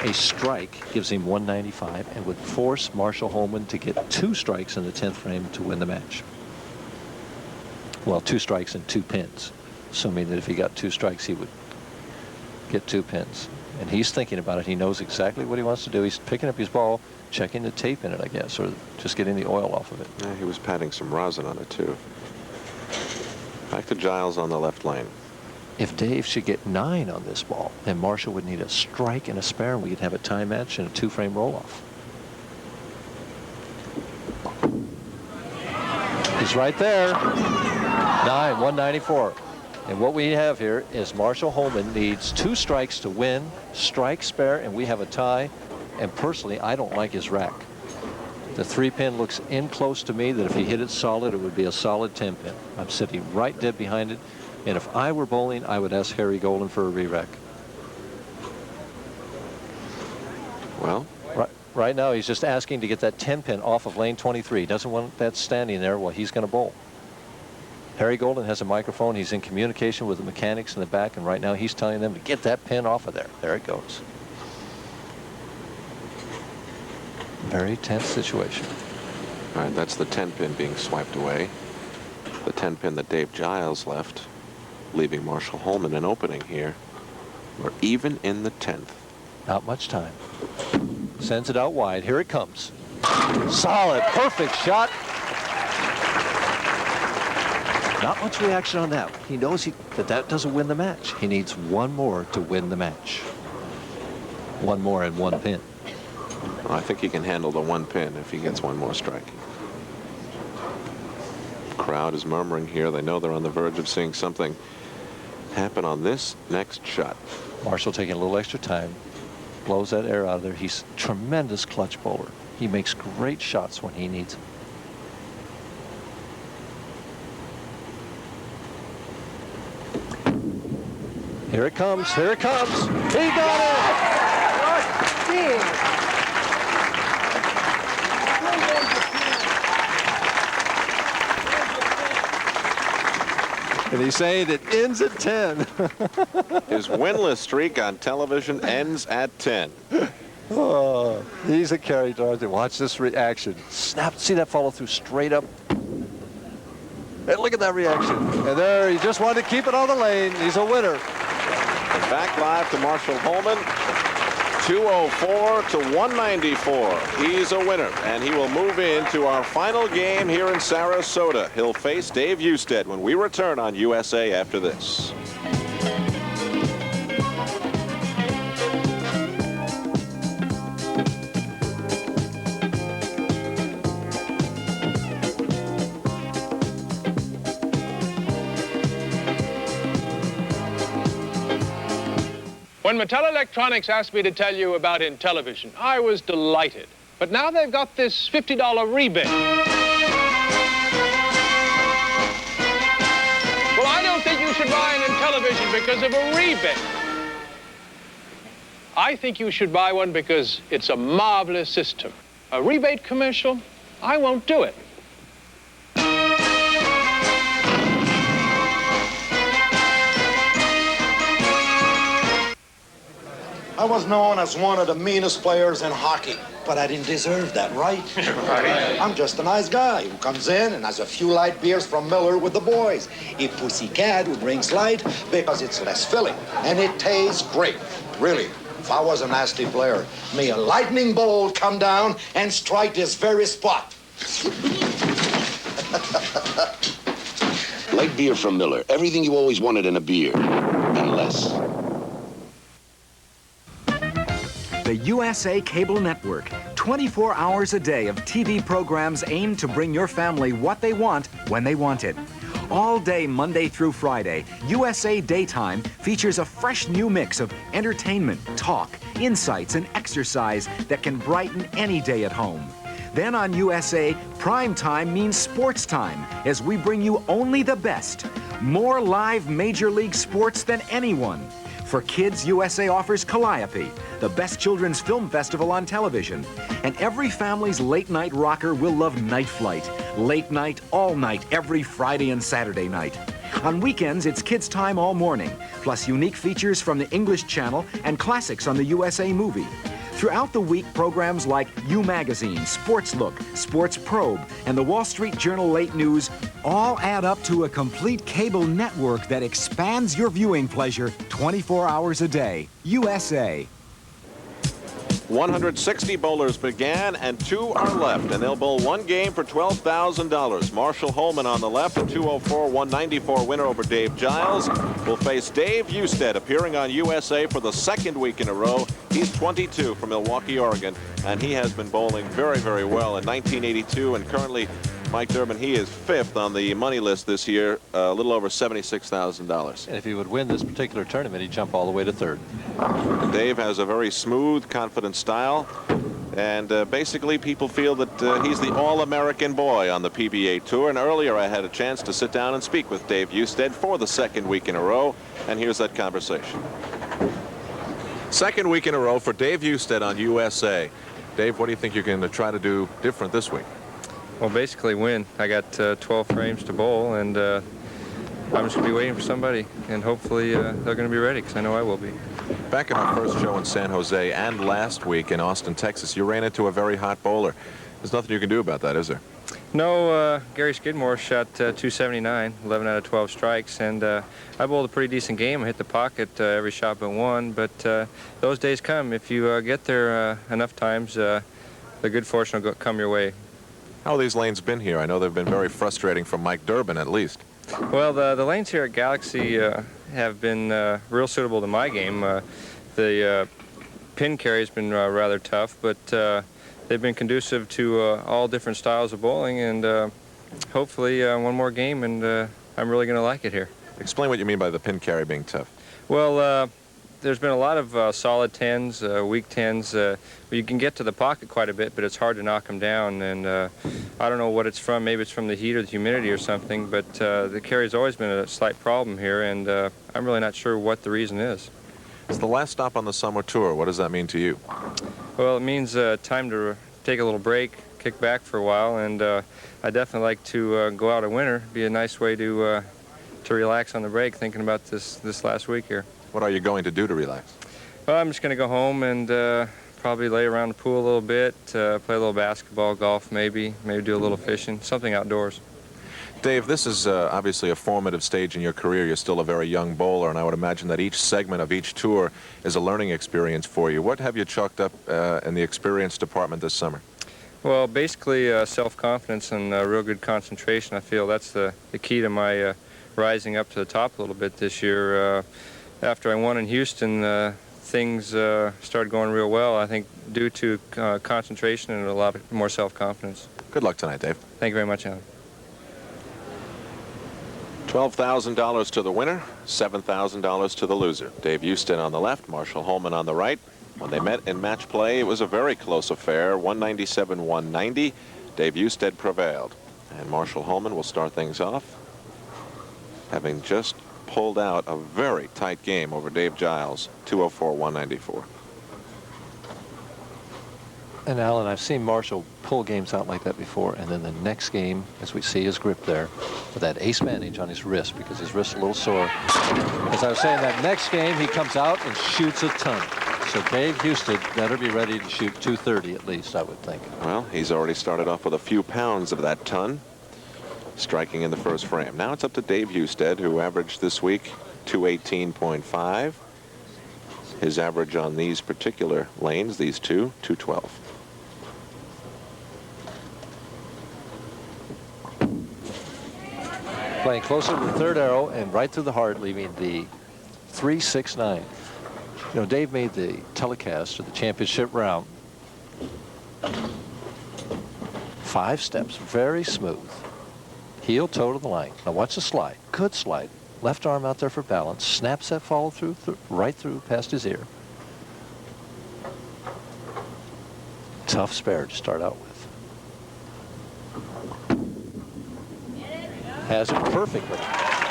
A strike gives him 195 and would force Marshall Holman to get 2 strikes in the 10th frame to win the match. Well, 2 strikes and 2 pins, assuming that if he got 2 strikes, he would get 2 pins. And he's thinking about it. He knows exactly what he wants to do. He's picking up his ball, checking the tape in it, I guess, or just getting the oil off of it. Yeah, he was patting some rosin on it, too. Back to Giles on the left lane. If Dave should get 9 on this ball, then Marshall would need a strike and a spare, and we could have a tie match and a 2-frame roll-off. He's right there. 9, 194. And what we have here is Marshall Holman needs 2 strikes to win, strike, spare, and we have a tie. And personally, I don't like his rack. The 3-pin looks in close to me that if he hit it solid, it would be a solid 10-pin. I'm sitting right dead behind it. And if I were bowling, I would ask Harry Golden for a re-rack. Well, right now he's just asking to get that 10-pin off of lane 23. He doesn't want that standing there while he's going to bowl. Harry Golden has a microphone. He's in communication with the mechanics in the back, and right now he's telling them to get that pin off of there. There it goes. Very tense situation. All right, that's the 10-pin being swiped away. The 10-pin that Dave Giles left, leaving Marshall Holman an opening here. We're even in the 10th. Not much time. Sends it out wide. Here it comes. Solid, perfect shot. Not much reaction on that. He knows that doesn't win the match. He needs one more to win the match. One more and one pin. I think he can handle the one pin if he gets one more strike. Crowd is murmuring here. They know they're on the verge of seeing something happen on this next shot. Marshall taking a little extra time. Blows that air out of there. He's a tremendous clutch bowler. He makes great shots when he needs them. Here it comes. Here it comes. He got it! And he's saying it ends at 10. His winless streak on television ends at 10. Oh, he's a character. Watch this reaction. Snap. See that follow through straight up. And look at that reaction. And there, he just wanted to keep it on the lane. He's a winner. And back live to Marshall Holman. 204 to 194. He's a winner, and he will move into our final game here in Sarasota. He'll face Dave Husted when we return on USA after this. When Mattel Electronics asked me to tell you about Intellivision, I was delighted. But now they've got this $50 rebate. Well, I don't think you should buy an Intellivision because of a rebate. I think you should buy one because it's a marvelous system. A rebate commercial? I won't do it. I was known as one of the meanest players in hockey, but I didn't deserve that, right? I'm just a nice guy who comes in and has a few light beers from Miller with the boys. A pussycat who drinks light because it's less filling, and it tastes great. Really, if I was a nasty player, may a lightning bolt come down and strike this very spot. Light beer from Miller. Everything you always wanted in a beer, and less. The USA Cable Network, 24 hours a day of TV programs aimed to bring your family what they want when they want it. All day Monday through Friday, USA Daytime features a fresh new mix of entertainment, talk, insights, and exercise that can brighten any day at home. Then on USA, prime time means sports time as we bring you only the best. More live Major League sports than anyone. For kids, USA offers Calliope, the best children's film festival on television. And every family's late-night rocker will love Night Flight. Late night, all night, every Friday and Saturday night. On weekends, it's kids' time all morning, plus unique features from the English Channel and classics on the USA Movie. Throughout the week, programs like U Magazine, Sports Look, Sports Probe, and the Wall Street Journal Late News all add up to a complete cable network that expands your viewing pleasure 24 hours a day. USA. 160 bowlers began, and 2 are left, and they'll bowl one game for $12,000. Marshall Holman on the left, a 204-194 winner over Dave Giles, will face Dave Husted, appearing on USA for the second week in a row. He's 22 from Milwaukee, Oregon, and he has been bowling very, very well in 1982, and currently, Mike Durbin, he is 5th on the money list this year, a little over $76,000. And if he would win this particular tournament, he'd jump all the way to 3rd. Dave has a very smooth, confident style, and basically people feel that he's the all-American boy on the PBA Tour. And earlier I had a chance to sit down and speak with Dave Husted for the second week in a row, and here's that conversation. Second week in a row for Dave Husted on USA. Dave, what do you think you're going to try to do different this week? Well, basically win. I got 12 frames to bowl, and I'm just going to be waiting for somebody, and hopefully they're going to be ready, because I know I will be. Back in our first show in San Jose and last week in Austin, Texas, you ran into a very hot bowler. There's nothing you can do about that, is there? No, Gary Skidmore shot 279, 11 out of 12 strikes, and I bowled a pretty decent game. I hit the pocket every shot but one, but those days come. If you get there enough times, the good fortune will come your way. How have these lanes been here? I know they've been very frustrating for Mike Durbin, at least. Well, the lanes here at Galaxy have been real suitable to my game. The pin carry has been rather tough, but they've been conducive to all different styles of bowling, and hopefully one more game, and I'm really going to like it here. Explain what you mean by the pin carry being tough. Well, there's been a lot of solid 10s, weak 10s. You can get to the pocket quite a bit, but it's hard to knock them down, and I don't know what it's from. Maybe it's from the heat or the humidity or something, but the carry's always been a slight problem here, and I'm really not sure what the reason is. It's the last stop on the summer tour. What does that mean to you? Well, it means time to take a little break, kick back for a while, and I definitely like to go out a winter. It'd be a nice way to relax on the break, thinking about this last week here. What are you going to do to relax? Well, I'm just going to go home and probably lay around the pool a little bit, play a little basketball, golf maybe do a little fishing, something outdoors. Dave, this is obviously a formative stage in your career. You're still a very young bowler, and I would imagine that each segment of each tour is a learning experience for you. What have you chalked up in the experience department this summer? Well, basically self-confidence and real good concentration. I feel that's the key to my rising up to the top a little bit this year. After I won in Houston, things started going real well, I think, due to concentration and a lot more self-confidence. Good luck tonight, Dave. Thank you very much, Alan. $12,000 to the winner, $7,000 to the loser. Dave Husted on the left, Marshall Holman on the right. When they met in match play, it was a very close affair, 197-190. Dave Husted prevailed. And Marshall Holman will start things off, having just pulled out a very tight game over Dave Giles, 204-194. And Alan, I've seen Marshall pull games out like that before, and then the next game, as we see his grip there, with that ace bandage on his wrist, because his wrist's a little sore. As I was saying, that next game, he comes out and shoots a ton. So Dave Husted better be ready to shoot 230 at least, I would think. Well, he's already started off with a few pounds of that ton, striking in the first frame. Now it's up to Dave Husted, who averaged this week 218.5. His average on these particular lanes, these two, 212. Playing closer to the third arrow and right through the heart, leaving the 3-6-9. You know, Dave made the telecast of the championship round. 5 steps, very smooth. Heel toe to the line. Now watch the slide. Good slide. Left arm out there for balance. Snaps that follow through, right through past his ear. Tough spare to start out with. Has it perfectly.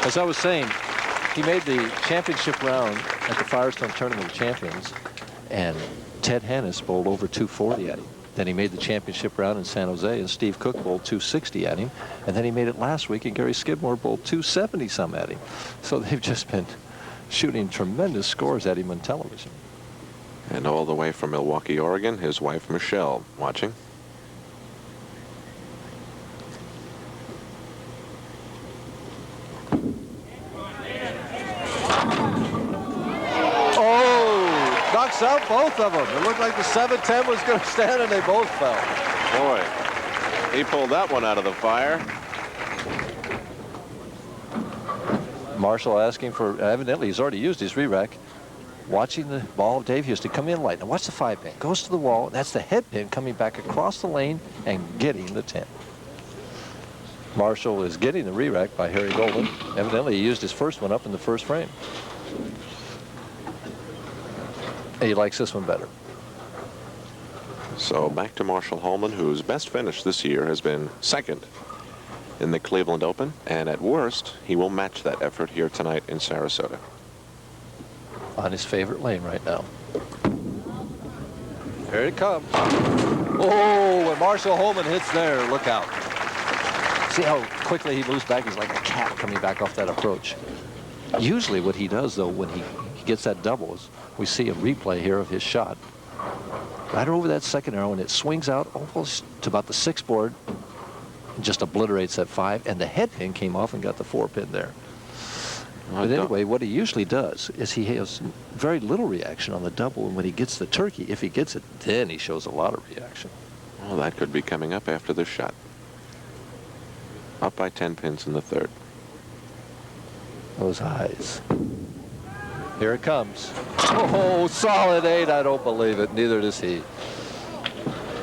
As I was saying, he made the championship round at the Firestone Tournament of Champions, and Ted Hannes bowled over 240 at him. Then he made the championship round in San Jose, and Steve Cook bowled 260 at him. And then he made it last week, and Gary Skidmore bowled 270 some at him. So they've just been shooting tremendous scores at him on television. And all the way from Milwaukee, Oregon, his wife Michelle watching. Knocks out both of them. It looked like the 7-10 was going to stand, and they both fell. Boy, he pulled that one out of the fire. Marshall asking for, evidently he's already used his re-rack. Watching the ball of Dave Husted come in light. Now watch the 5-pin. Goes to the wall. That's the head pin coming back across the lane and getting the 10. Marshall is getting the re-rack by Harry Golden. Evidently he used his first one up in the first frame. He likes this one better. So back to Marshall Holman, whose best finish this year has been second in the Cleveland Open, and at worst, he will match that effort here tonight in Sarasota. On his favorite lane right now. Here it comes. Oh, when Marshall Holman hits there, look out. See how quickly he moves back? He's like a cat coming back off that approach. Usually what he does, though, when he gets that double, is we see a replay here of his shot. Right over that second arrow, and it swings out almost to about the 6th board. Just obliterates that 5, and the head pin came off and got the 4 pin there. But anyway, what he usually does is he has very little reaction on the double, and when he gets the turkey, if he gets it, then he shows a lot of reaction. Well, that could be coming up after this shot. Up by 10 pins in the third. Those eyes. Here it comes. Oh, solid 8. I don't believe it. Neither does he.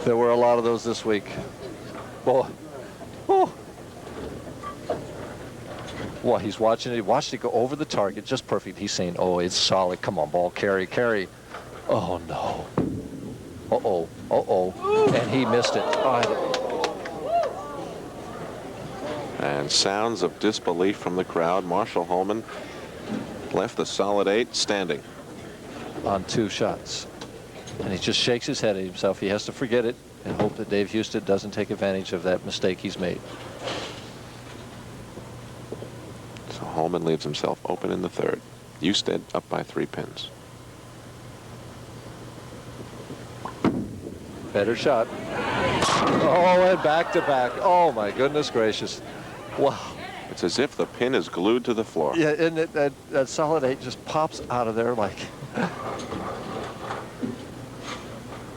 There were a lot of those this week. Boy. Oh. Well, he's watching it. He watched it go over the target. Just perfect. He's saying, oh, it's solid. Come on, ball. Carry, carry. Oh, no. Uh-oh. Uh-oh. And he missed it. And sounds of disbelief from the crowd. Marshall Holman left the solid 8 standing. On 2 shots. And he just shakes his head at himself. He has to forget it and hope that Dave Husted doesn't take advantage of that mistake he's made. So Holman leaves himself open in the third. Husted up by 3 pins. Better shot. Oh, and back to back. Oh, my goodness gracious. Wow. It's as if the pin is glued to the floor. Yeah, and that solid 8 just pops out of there like...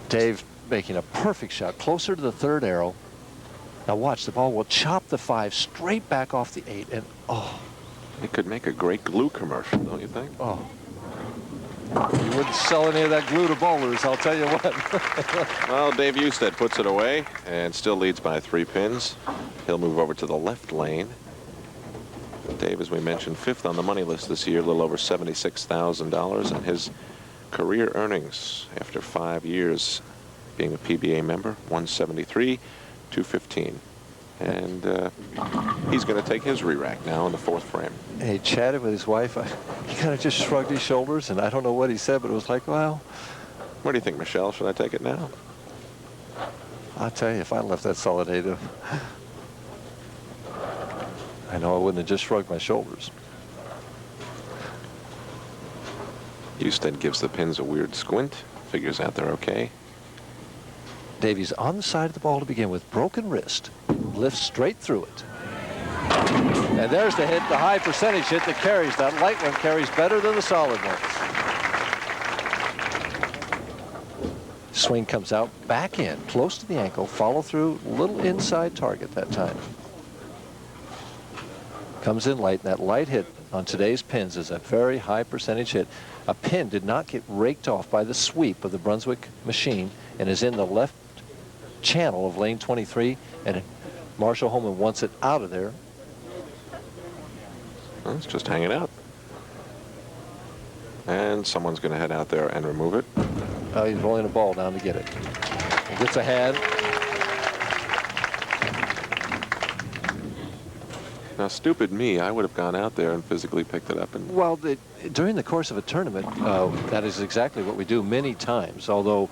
Dave making a perfect shot, closer to the third arrow. Now watch, the ball will chop the 5 straight back off the 8, and oh. It could make a great glue commercial, don't you think? Oh. You wouldn't sell any of that glue to bowlers, I'll tell you what. Well, Dave Husted puts it away and still leads by 3 pins. He'll move over to the left lane. Dave, as we mentioned, 5th on the money list this year, a little over $76,000, and his career earnings after 5 years being a PBA member, $173, $215. And he's going to take his re-rack now in the 4th frame. And he chatted with his wife. He kind of just shrugged his shoulders, and I don't know what he said, but it was like, well. What do you think, Michelle? Should I take it now? I'll tell you, if I left that solid 8, I know I wouldn't have just shrugged my shoulders. Husted gives the pins a weird squint, figures out they're okay. Davies on the side of the ball to begin with, broken wrist, lifts straight through it. And there's the hit, the high percentage hit that carries. That light one carries better than the solid one. Swing comes out, back in, close to the ankle, follow through, little inside target that time. Comes in light, and that light hit on today's pins is a very high percentage hit. A pin did not get raked off by the sweep of the Brunswick machine and is in the left channel of lane 23, and Marshall Holman wants it out of there. Well, it's just hanging out. And someone's going to head out there and remove it. Oh, he's rolling a ball down to get it. He gets a hand. Now, stupid me, I would have gone out there and physically picked it up. And well, during the course of a tournament, that is exactly what we do many times, although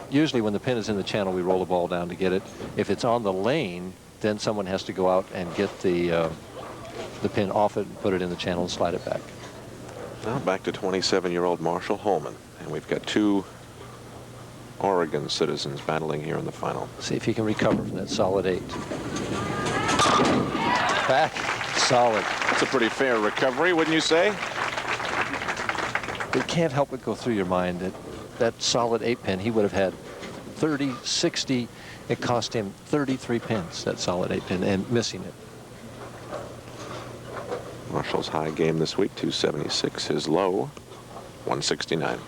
usually when the pin is in the channel, we roll the ball down to get it. If it's on the lane, then someone has to go out and get the pin off it and put it in the channel and slide it back. Now back to 27-year-old Marshall Holman. And we've got 2 Oregon citizens battling here in the final. See if he can recover from that solid 8. Back, solid. That's a pretty fair recovery, wouldn't you say? It can't help but go through your mind that that solid 8 pin, he would have had 30, 60. It cost him 33 pins, that solid 8 pin, and missing it. Marshall's high game this week, 276. His low, 169.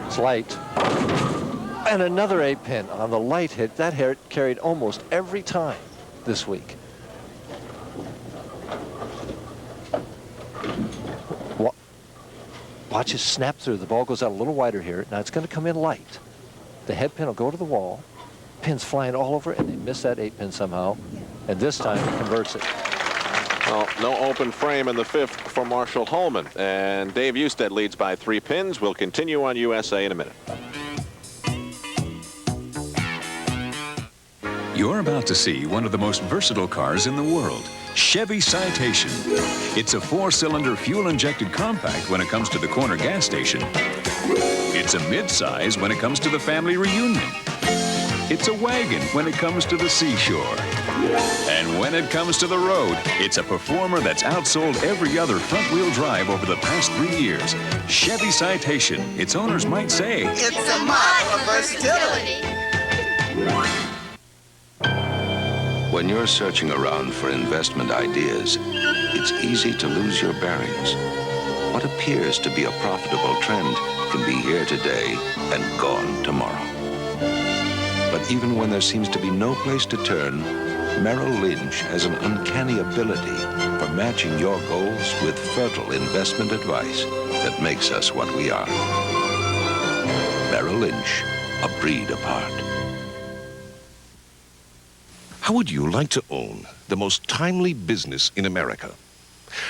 It's light. And another 8 pin on the light hit. That hit carried almost every time this week. Watch it snap through. The ball goes out a little wider here. Now it's going to come in light. The head pin will go to the wall. Pins flying all over, and they miss that 8 pin somehow. And this time he converts it. Well, no open frame in the 5th for Marshall Holman. And Dave Husted leads by 3 pins. We'll continue on USA in a minute. You're about to see one of the most versatile cars in the world. Chevy Citation. It's a 4-cylinder fuel-injected compact when it comes to the corner gas station. It's a mid-size when it comes to the family reunion. It's a wagon when it comes to the seashore. And when it comes to the road, it's a performer that's outsold every other front-wheel drive over the past 3 years. Chevy Citation. Its owners might say, It's a model of versatility. When you're searching around for investment ideas, it's easy to lose your bearings. What appears to be a profitable trend can be here today and gone tomorrow. But even when there seems to be no place to turn, Merrill Lynch has an uncanny ability for matching your goals with fertile investment advice that makes us what we are. Merrill Lynch, a breed apart. How would you like to own the most timely business in America?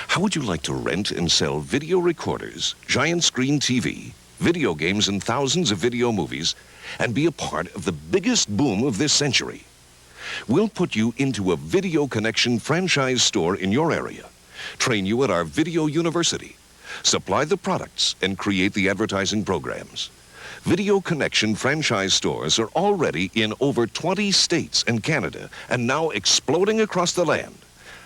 How would you like to rent and sell video recorders, giant screen TV, video games, and thousands of video movies, and be a part of the biggest boom of this century? We'll put you into a Video Connection franchise store in your area, train you at our Video University, supply the products, and create the advertising programs. Video Connection franchise stores are already in over 20 states and Canada, and now exploding across the land.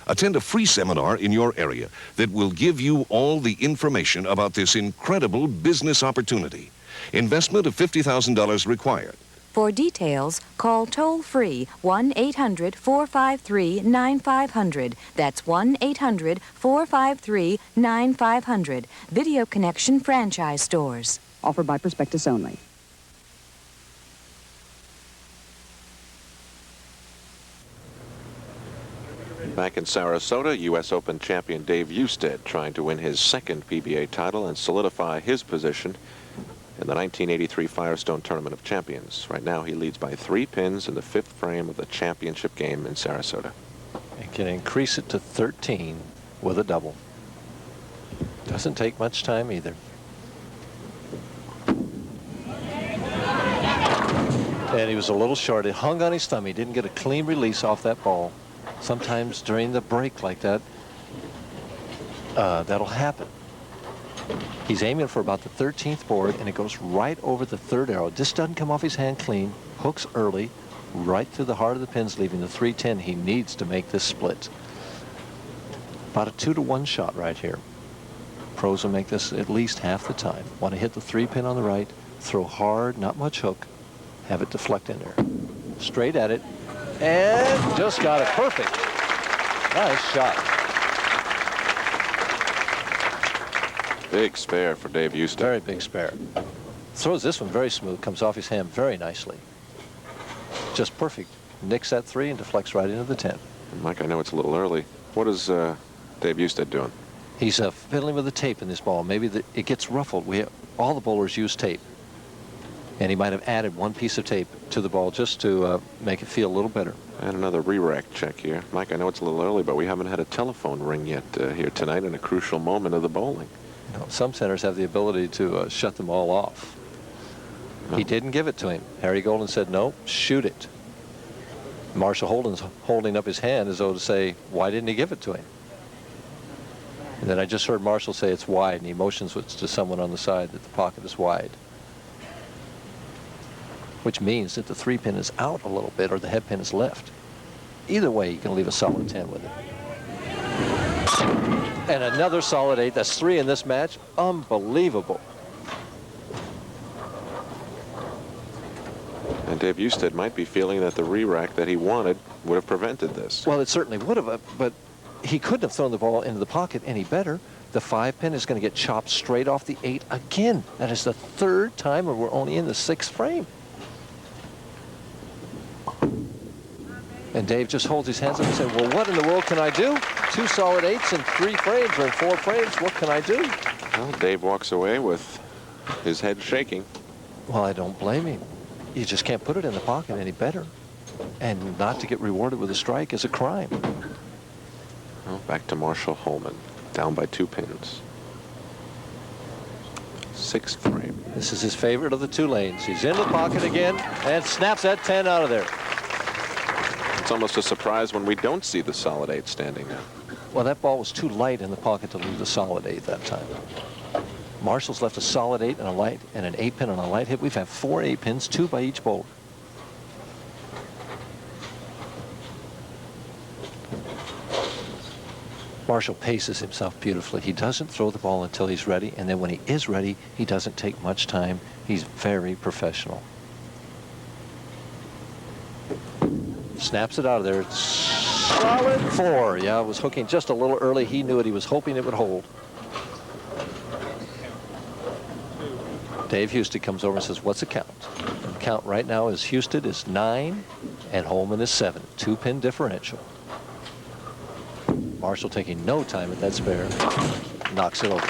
Attend a free seminar in your area that will give you all the information about this incredible business opportunity. Investment of $50,000 required. For details, call toll-free 1-800-453-9500. That's 1-800-453-9500. Video Connection franchise stores. Offered by prospectus only. Back in Sarasota, U.S. Open champion Dave Husted trying to win his second PBA title and solidify his position in the 1983 Firestone Tournament of Champions. Right now he leads by 3 pins in the 5th frame of the championship game in Sarasota. And can increase it to 13 with a double. Doesn't take much time either. And he was a little short. It hung on his thumb. He didn't get a clean release off that ball. Sometimes during the break like that, that'll happen. He's aiming for about the 13th board, and it goes right over the 3rd arrow. This doesn't come off his hand clean. Hooks early, right through the heart of the pins, leaving the 310. He needs to make this split. About a 2-to-1 shot right here. Pros will make this at least half the time. Want to hit the 3-pin on the right, throw hard, not much hook, have it deflect in there. Straight at it, and just got it perfect. Nice shot. Big spare for Dave Husted. Very big spare. Throws this one very smooth, comes off his hand very nicely. Just perfect. Nicks that 3 and deflects right into the 10. Mike, I know it's a little early. What is Dave Husted doing? He's fiddling with the tape in this ball. Maybe it gets ruffled. All the bowlers use tape. And he might have added 1 piece of tape to the ball just to make it feel a little better. And another re-rack check here. Mike, I know it's a little early, but we haven't had a telephone ring yet here tonight in a crucial moment of the bowling. No, some centers have the ability to shut them all off. No. He didn't give it to him. Harry Golden said, no, shoot it. Marshall Holden's holding up his hand as though to say, why didn't he give it to him? And then I just heard Marshall say it's wide, and he motions to someone on the side that the pocket is wide. Which means that the 3-pin is out a little bit or the head pin is left. Either way, you can leave a solid 10 with it. And another solid 8. That's 3 in this match. Unbelievable. And Dave Husted might be feeling that the re-rack that he wanted would have prevented this. Well, it certainly would have, but he couldn't have thrown the ball into the pocket any better. The 5-pin is going to get chopped straight off the 8 again. That is the 3rd time, and we're only in the 6th frame. And Dave just holds his hands up and says, well, what in the world can I do? 2 solid 8s in 3 frames or in 4 frames. What can I do? Well, Dave walks away with his head shaking. Well, I don't blame him. You just can't put it in the pocket any better. And not to get rewarded with a strike is a crime. Well, back to Marshall Holman, down by 2 pins. 6th frame. This is his favorite of the 2 lanes. He's in the pocket again and snaps that 10 out of there. It's almost a surprise when we don't see the solid 8 standing now. Well, that ball was too light in the pocket to leave the solid 8 that time. Marshall's left a solid 8 and a light and an 8 pin on a light hit. We've had 4 8 pins, 2 by each bowler. Marshall paces himself beautifully. He doesn't throw the ball until he's ready, and then when he is ready, he doesn't take much time. He's very professional. Snaps it out of there. It's solid 4. Yeah, it was hooking just a little early. He knew it. He was hoping it would hold. Dave Husted comes over and says, what's the count? The count right now is Husted is 9 and Holman is 7. 2-pin differential. Marshall taking no time at that spare. Knocks it over.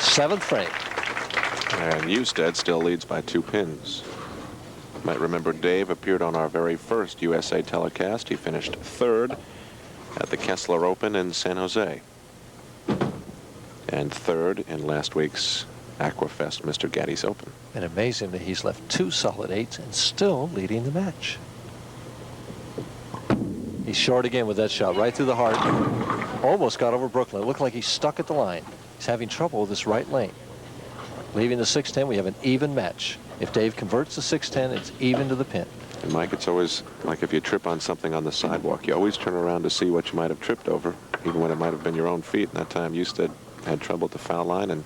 7th frame. And Husted still leads by 2 pins. Might remember Dave appeared on our very first USA telecast. He finished 3rd at the Kessler Open in San Jose. And 3rd in last week's Aquafest Mr. Gaddy's Open. And amazing that he's left 2 solid 8s and still leading the match. He's short again with that shot right through the heart. Almost got over Brooklyn. It looked like he's stuck at the line. He's having trouble with this right lane. Leaving the 6-10, we have an even match. If Dave converts the 6-10, it's even to the pin. And Mike, it's always like if you trip on something on the sidewalk, you always turn around to see what you might have tripped over, even when it might have been your own feet. And that time Husted had trouble at the foul line and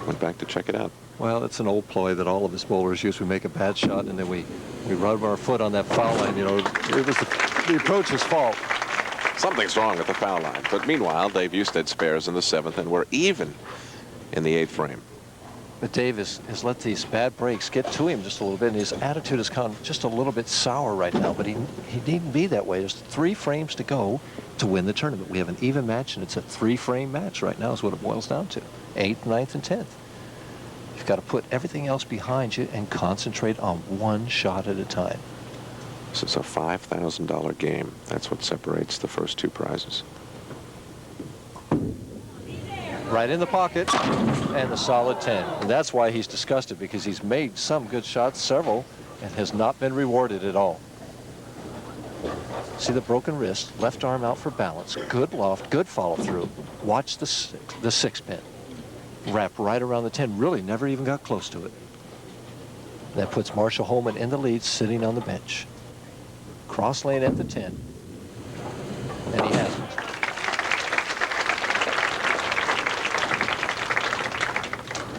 went back to check it out. Well, it's an old ploy that all of us bowlers use. We make a bad shot and then we rub our foot on that foul line. You know, it was the approach's fault. Something's wrong with the foul line. But meanwhile, Dave Husted spares in the 7th, and we're even in the 8th frame. But Dave has let these bad breaks get to him just a little bit, and his attitude has gone just a little bit sour right now, but he needn't be that way. There's 3 frames to go to win the tournament. We have an even match, and it's a 3-frame match right now is what it boils down to. 8th, 9th, and 10th. You've got to put everything else behind you and concentrate on one shot at a time. This is a $5,000 game. That's what separates the first 2 prizes. Right in the pocket, and the solid 10. And that's why he's disgusted, because he's made some good shots, several, and has not been rewarded at all. See the broken wrist, left arm out for balance, good loft, good follow through. Watch the 6-pin. Wrap right around the 10, really never even got close to it. That puts Marshall Holman in the lead, sitting on the bench. Cross lane at the 10, and he has it.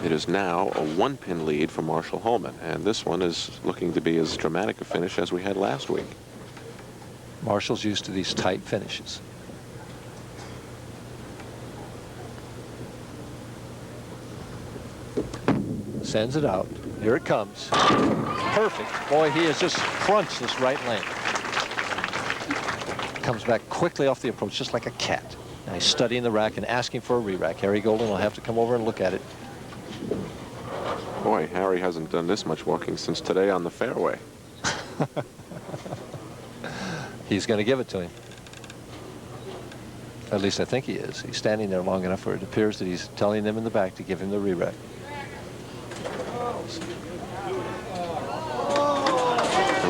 It is now a 1-pin lead for Marshall Holman, and this one is looking to be as dramatic a finish as we had last week. Marshall's used to these tight finishes. Sends it out. Here it comes. Perfect. Boy, he has just crunched this right lane. Comes back quickly off the approach, just like a cat. Now he's studying the rack and asking for a re-rack. Harry Golden will have to come over and look at it. Boy, Harry hasn't done this much walking since today on the fairway. He's going to give it to him. At least I think he is. He's standing there long enough where it appears that he's telling them in the back to give him the re-rack.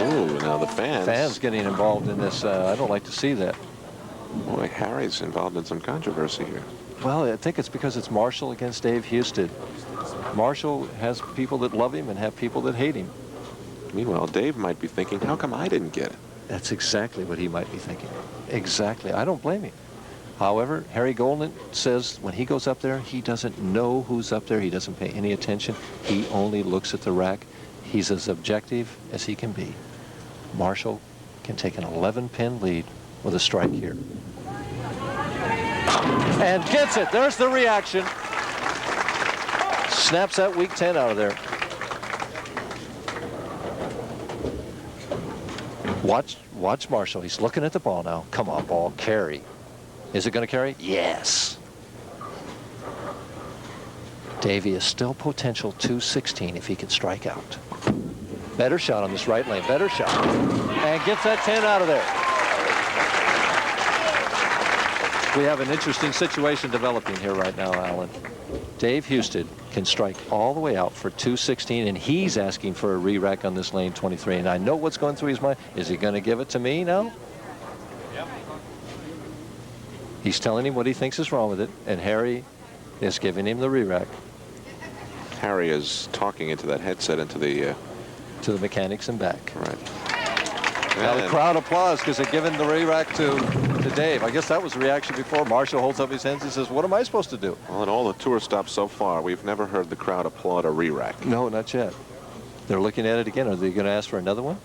Ooh, now the fans. Fans getting involved in this. I don't like to see that. Boy, Harry's involved in some controversy here. Well, I think it's because it's Marshall against Dave Husted. Marshall has people that love him and have people that hate him. Meanwhile, Dave might be thinking, how come I didn't get it? That's exactly what he might be thinking. Exactly. I don't blame him. However, Harry Golden says when he goes up there, he doesn't know who's up there. He doesn't pay any attention. He only looks at the rack. He's as objective as he can be. Marshall can take an 11-pin lead with a strike here. And gets it. There's the reaction. Snaps that weak 10 out of there. Watch Marshall. He's looking at the ball now. Come on, ball. Carry. Is it going to carry? Yes. Davey is still potential 216 if he can strike out. Better shot on this right lane. Better shot. And gets that 10 out of there. We have an interesting situation developing here right now, Alan. Dave Husted can strike all the way out for 216, and he's asking for a re-rack on this lane 23. And I know what's going through his mind. Is he going to give it to me now? Yep. He's telling him what he thinks is wrong with it, and Harry is giving him the re-rack. Harry is talking into that headset, into the... to the mechanics and back. Right. Now the crowd applauds because they're giving the re-rack to Dave. I guess that was the reaction before. Marshall holds up his hands. He says, what am I supposed to do? Well, in all the tour stops so far, we've never heard the crowd applaud a re-rack. No, not yet. They're looking at it again. Are they going to ask for another one?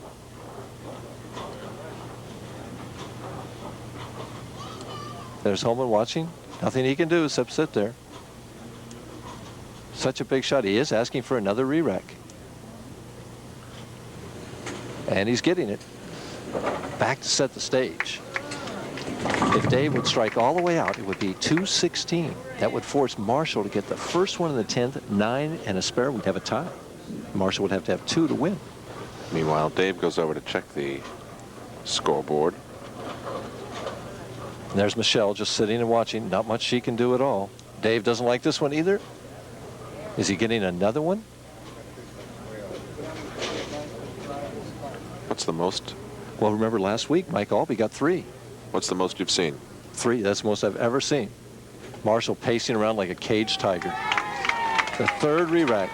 There's Holman watching. Nothing he can do except sit there. Such a big shot. He is asking for another re-rack. And he's getting it. Back to set the stage. If Dave would strike all the way out, it would be 216. That would force Marshall to get the first one in the 10th, 9 and a spare. We'd have a tie. Marshall would have to have 2 to win. Meanwhile, Dave goes over to check the scoreboard. And there's Michelle just sitting and watching. Not much she can do at all. Dave doesn't like this one either. Is he getting another one? What's the most? Well, remember last week, Mike Albee got 3. What's the most you've seen? 3. That's the most I've ever seen. Marshall pacing around like a caged tiger. The 3rd re-rack.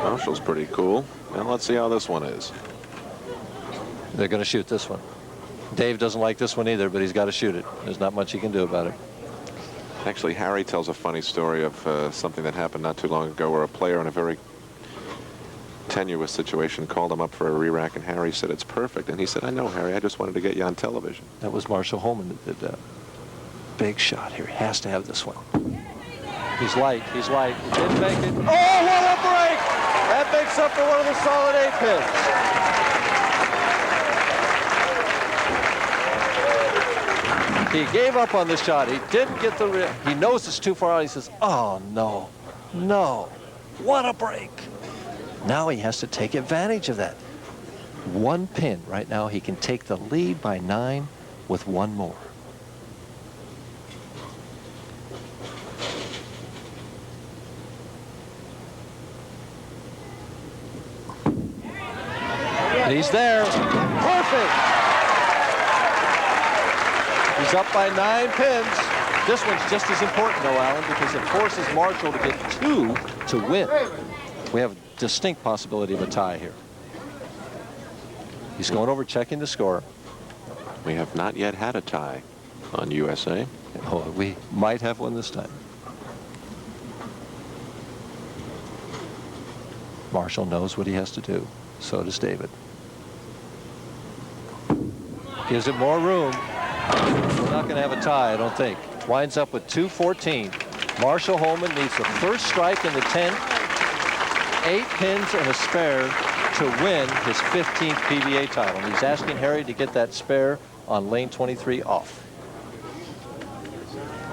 Marshall's pretty cool. Now let's see how this one is. They're going to shoot this one. Dave doesn't like this one either, but he's got to shoot it. There's not much he can do about it. Actually, Harry tells a funny story of something that happened not too long ago where a player in a very tenuous situation called him up for a re-rack, and Harry said, it's perfect. And he said, I know, Harry, I just wanted to get you on television. That was Marshall Holman that did that. Big shot here. He has to have this one. He's light. He's light. He didn't make it. Oh, what a break! That makes up for one of the solid 8 pins. He gave up on this shot. He didn't get the... He knows it's too far out. He says, oh, no. No. What a break. Now he has to take advantage of that. 1 pin right now. He can take the lead by 9 with 1 more. And he's there. Perfect. He's up by 9 pins. This one's just as important, though, Alan, because it forces Marshall to get 2 to win. We have a distinct possibility of a tie here. He's going over checking the score. We have not yet had a tie on USA. Oh, we might have one this time. Marshall knows what he has to do. So does David. Gives it more room. We're not going to have a tie, I don't think. Winds up with 214. Marshall Holman needs the first strike in the 10th. 8 pins and a spare to win his 15th PBA title. He's asking Harry to get that spare on lane 23 off.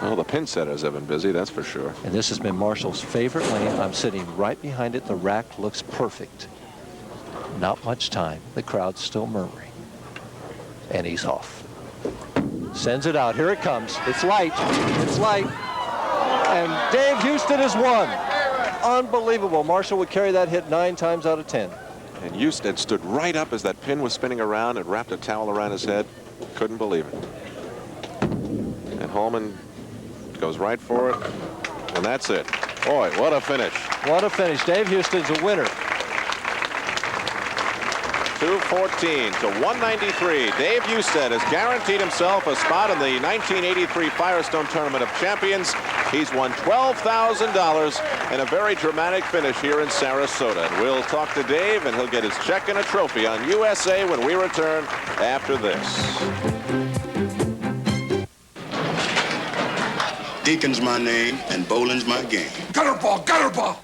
Well, the pin setters have been busy, that's for sure. And this has been Marshall's favorite lane. I'm sitting right behind it. The rack looks perfect. Not much time. The crowd's still murmuring. And he's off. Sends it out. Here it comes. It's light. It's light. And Dave Husted has won. Unbelievable. Marshall would carry that hit 9 times out of 10. And Husted stood right up as that pin was spinning around and wrapped a towel around his head. Couldn't believe it. And Holman goes right for it. And that's it. Boy, what a finish. What a finish. Dave Husted's a winner. 214 to 193. Dave Husted has guaranteed himself a spot in the 1983 Firestone Tournament of Champions. He's won $12,000 in a very dramatic finish here in Sarasota. And we'll talk to Dave, and he'll get his check and a trophy on USA when we return after this. Deacon's my name, and bowling's my game. Gutter ball, gutter ball.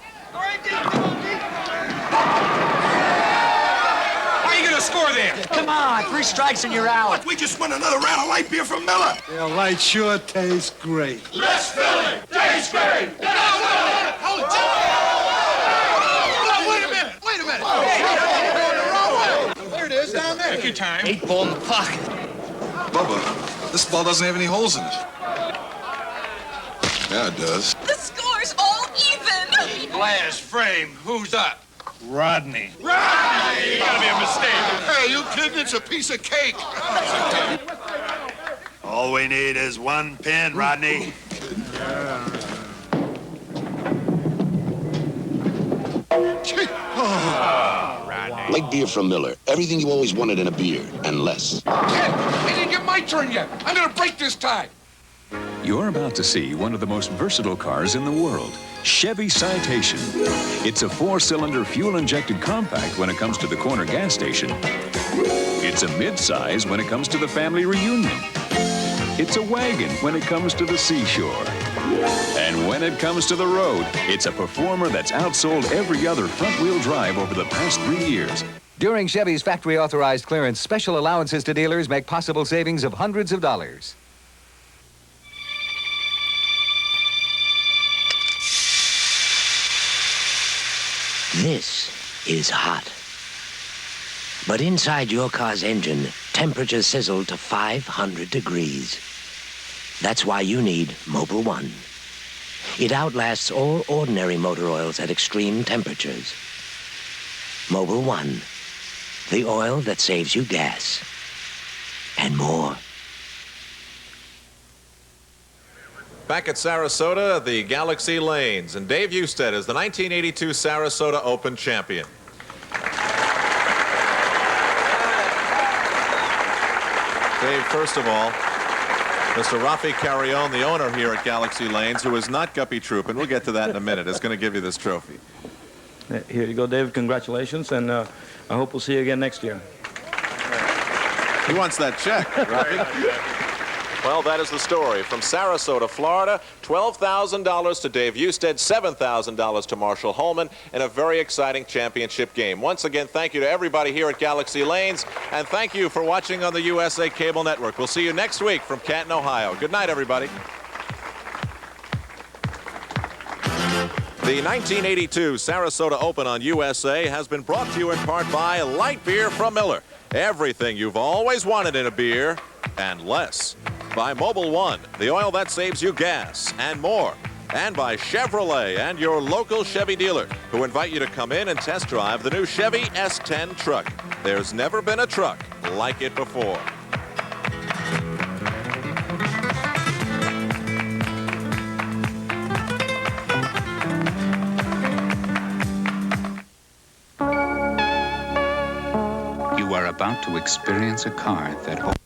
Score there. Come on, 3 strikes and you're out. We just won another round of light beer from Miller. Yeah, light sure tastes great. Let's fill it. Tastes great. Hold it. Wait a minute. Wait a minute. There it is down there. Take your time. 8 ball in the pocket. Bubba, this ball doesn't have any holes in it. Yeah, it does. The score's all even. Glass frame. Who's up? Rodney. Rodney! You gotta be a mistake. Hey, you kidding? It's a piece of cake. All we need is one pin, Rodney. Light beer from Miller. Everything you always wanted in a beer, and less. I didn't get my turn yet. I'm gonna break this tie. You're about to see one of the most versatile cars in the world, Chevy Citation. It's a 4-cylinder fuel-injected compact when it comes to the corner gas station. It's a mid-size when it comes to the family reunion. It's a wagon when it comes to the seashore. And when it comes to the road, it's a performer that's outsold every other front-wheel drive over the past 3 years. During Chevy's factory-authorized clearance, special allowances to dealers make possible savings of hundreds of dollars. This is hot. But inside your car's engine, temperatures sizzle to 500 degrees. That's why you need Mobil 1. It outlasts all ordinary motor oils at extreme temperatures. Mobil 1, the oil that saves you gas and more. Back at Sarasota, the Galaxy Lanes, and Dave Husted is the 1982 Sarasota Open champion. Dave, first of all, Mr. Rafi Carrion, the owner here at Galaxy Lanes, who is not Guppy Troup, and we'll get to that in a minute, is going to give you this trophy. Here you go, Dave. Congratulations, and I hope we'll see you again next year. He wants that check, Rafi. Well, that is the story. From Sarasota, Florida, $12,000 to Dave Husted, $7,000 to Marshall Holman, in a very exciting championship game. Once again, thank you to everybody here at Galaxy Lanes, and thank you for watching on the USA Cable Network. We'll see you next week from Canton, Ohio. Good night, everybody. The 1982 Sarasota Open on USA has been brought to you in part by Light Beer from Miller. Everything you've always wanted in a beer, and less. By Mobil 1, the oil that saves you gas and more. And by Chevrolet and your local Chevy dealer, who invite you to come in and test drive the new Chevy S10 truck. There's never been a truck like it before. You are about to experience a car that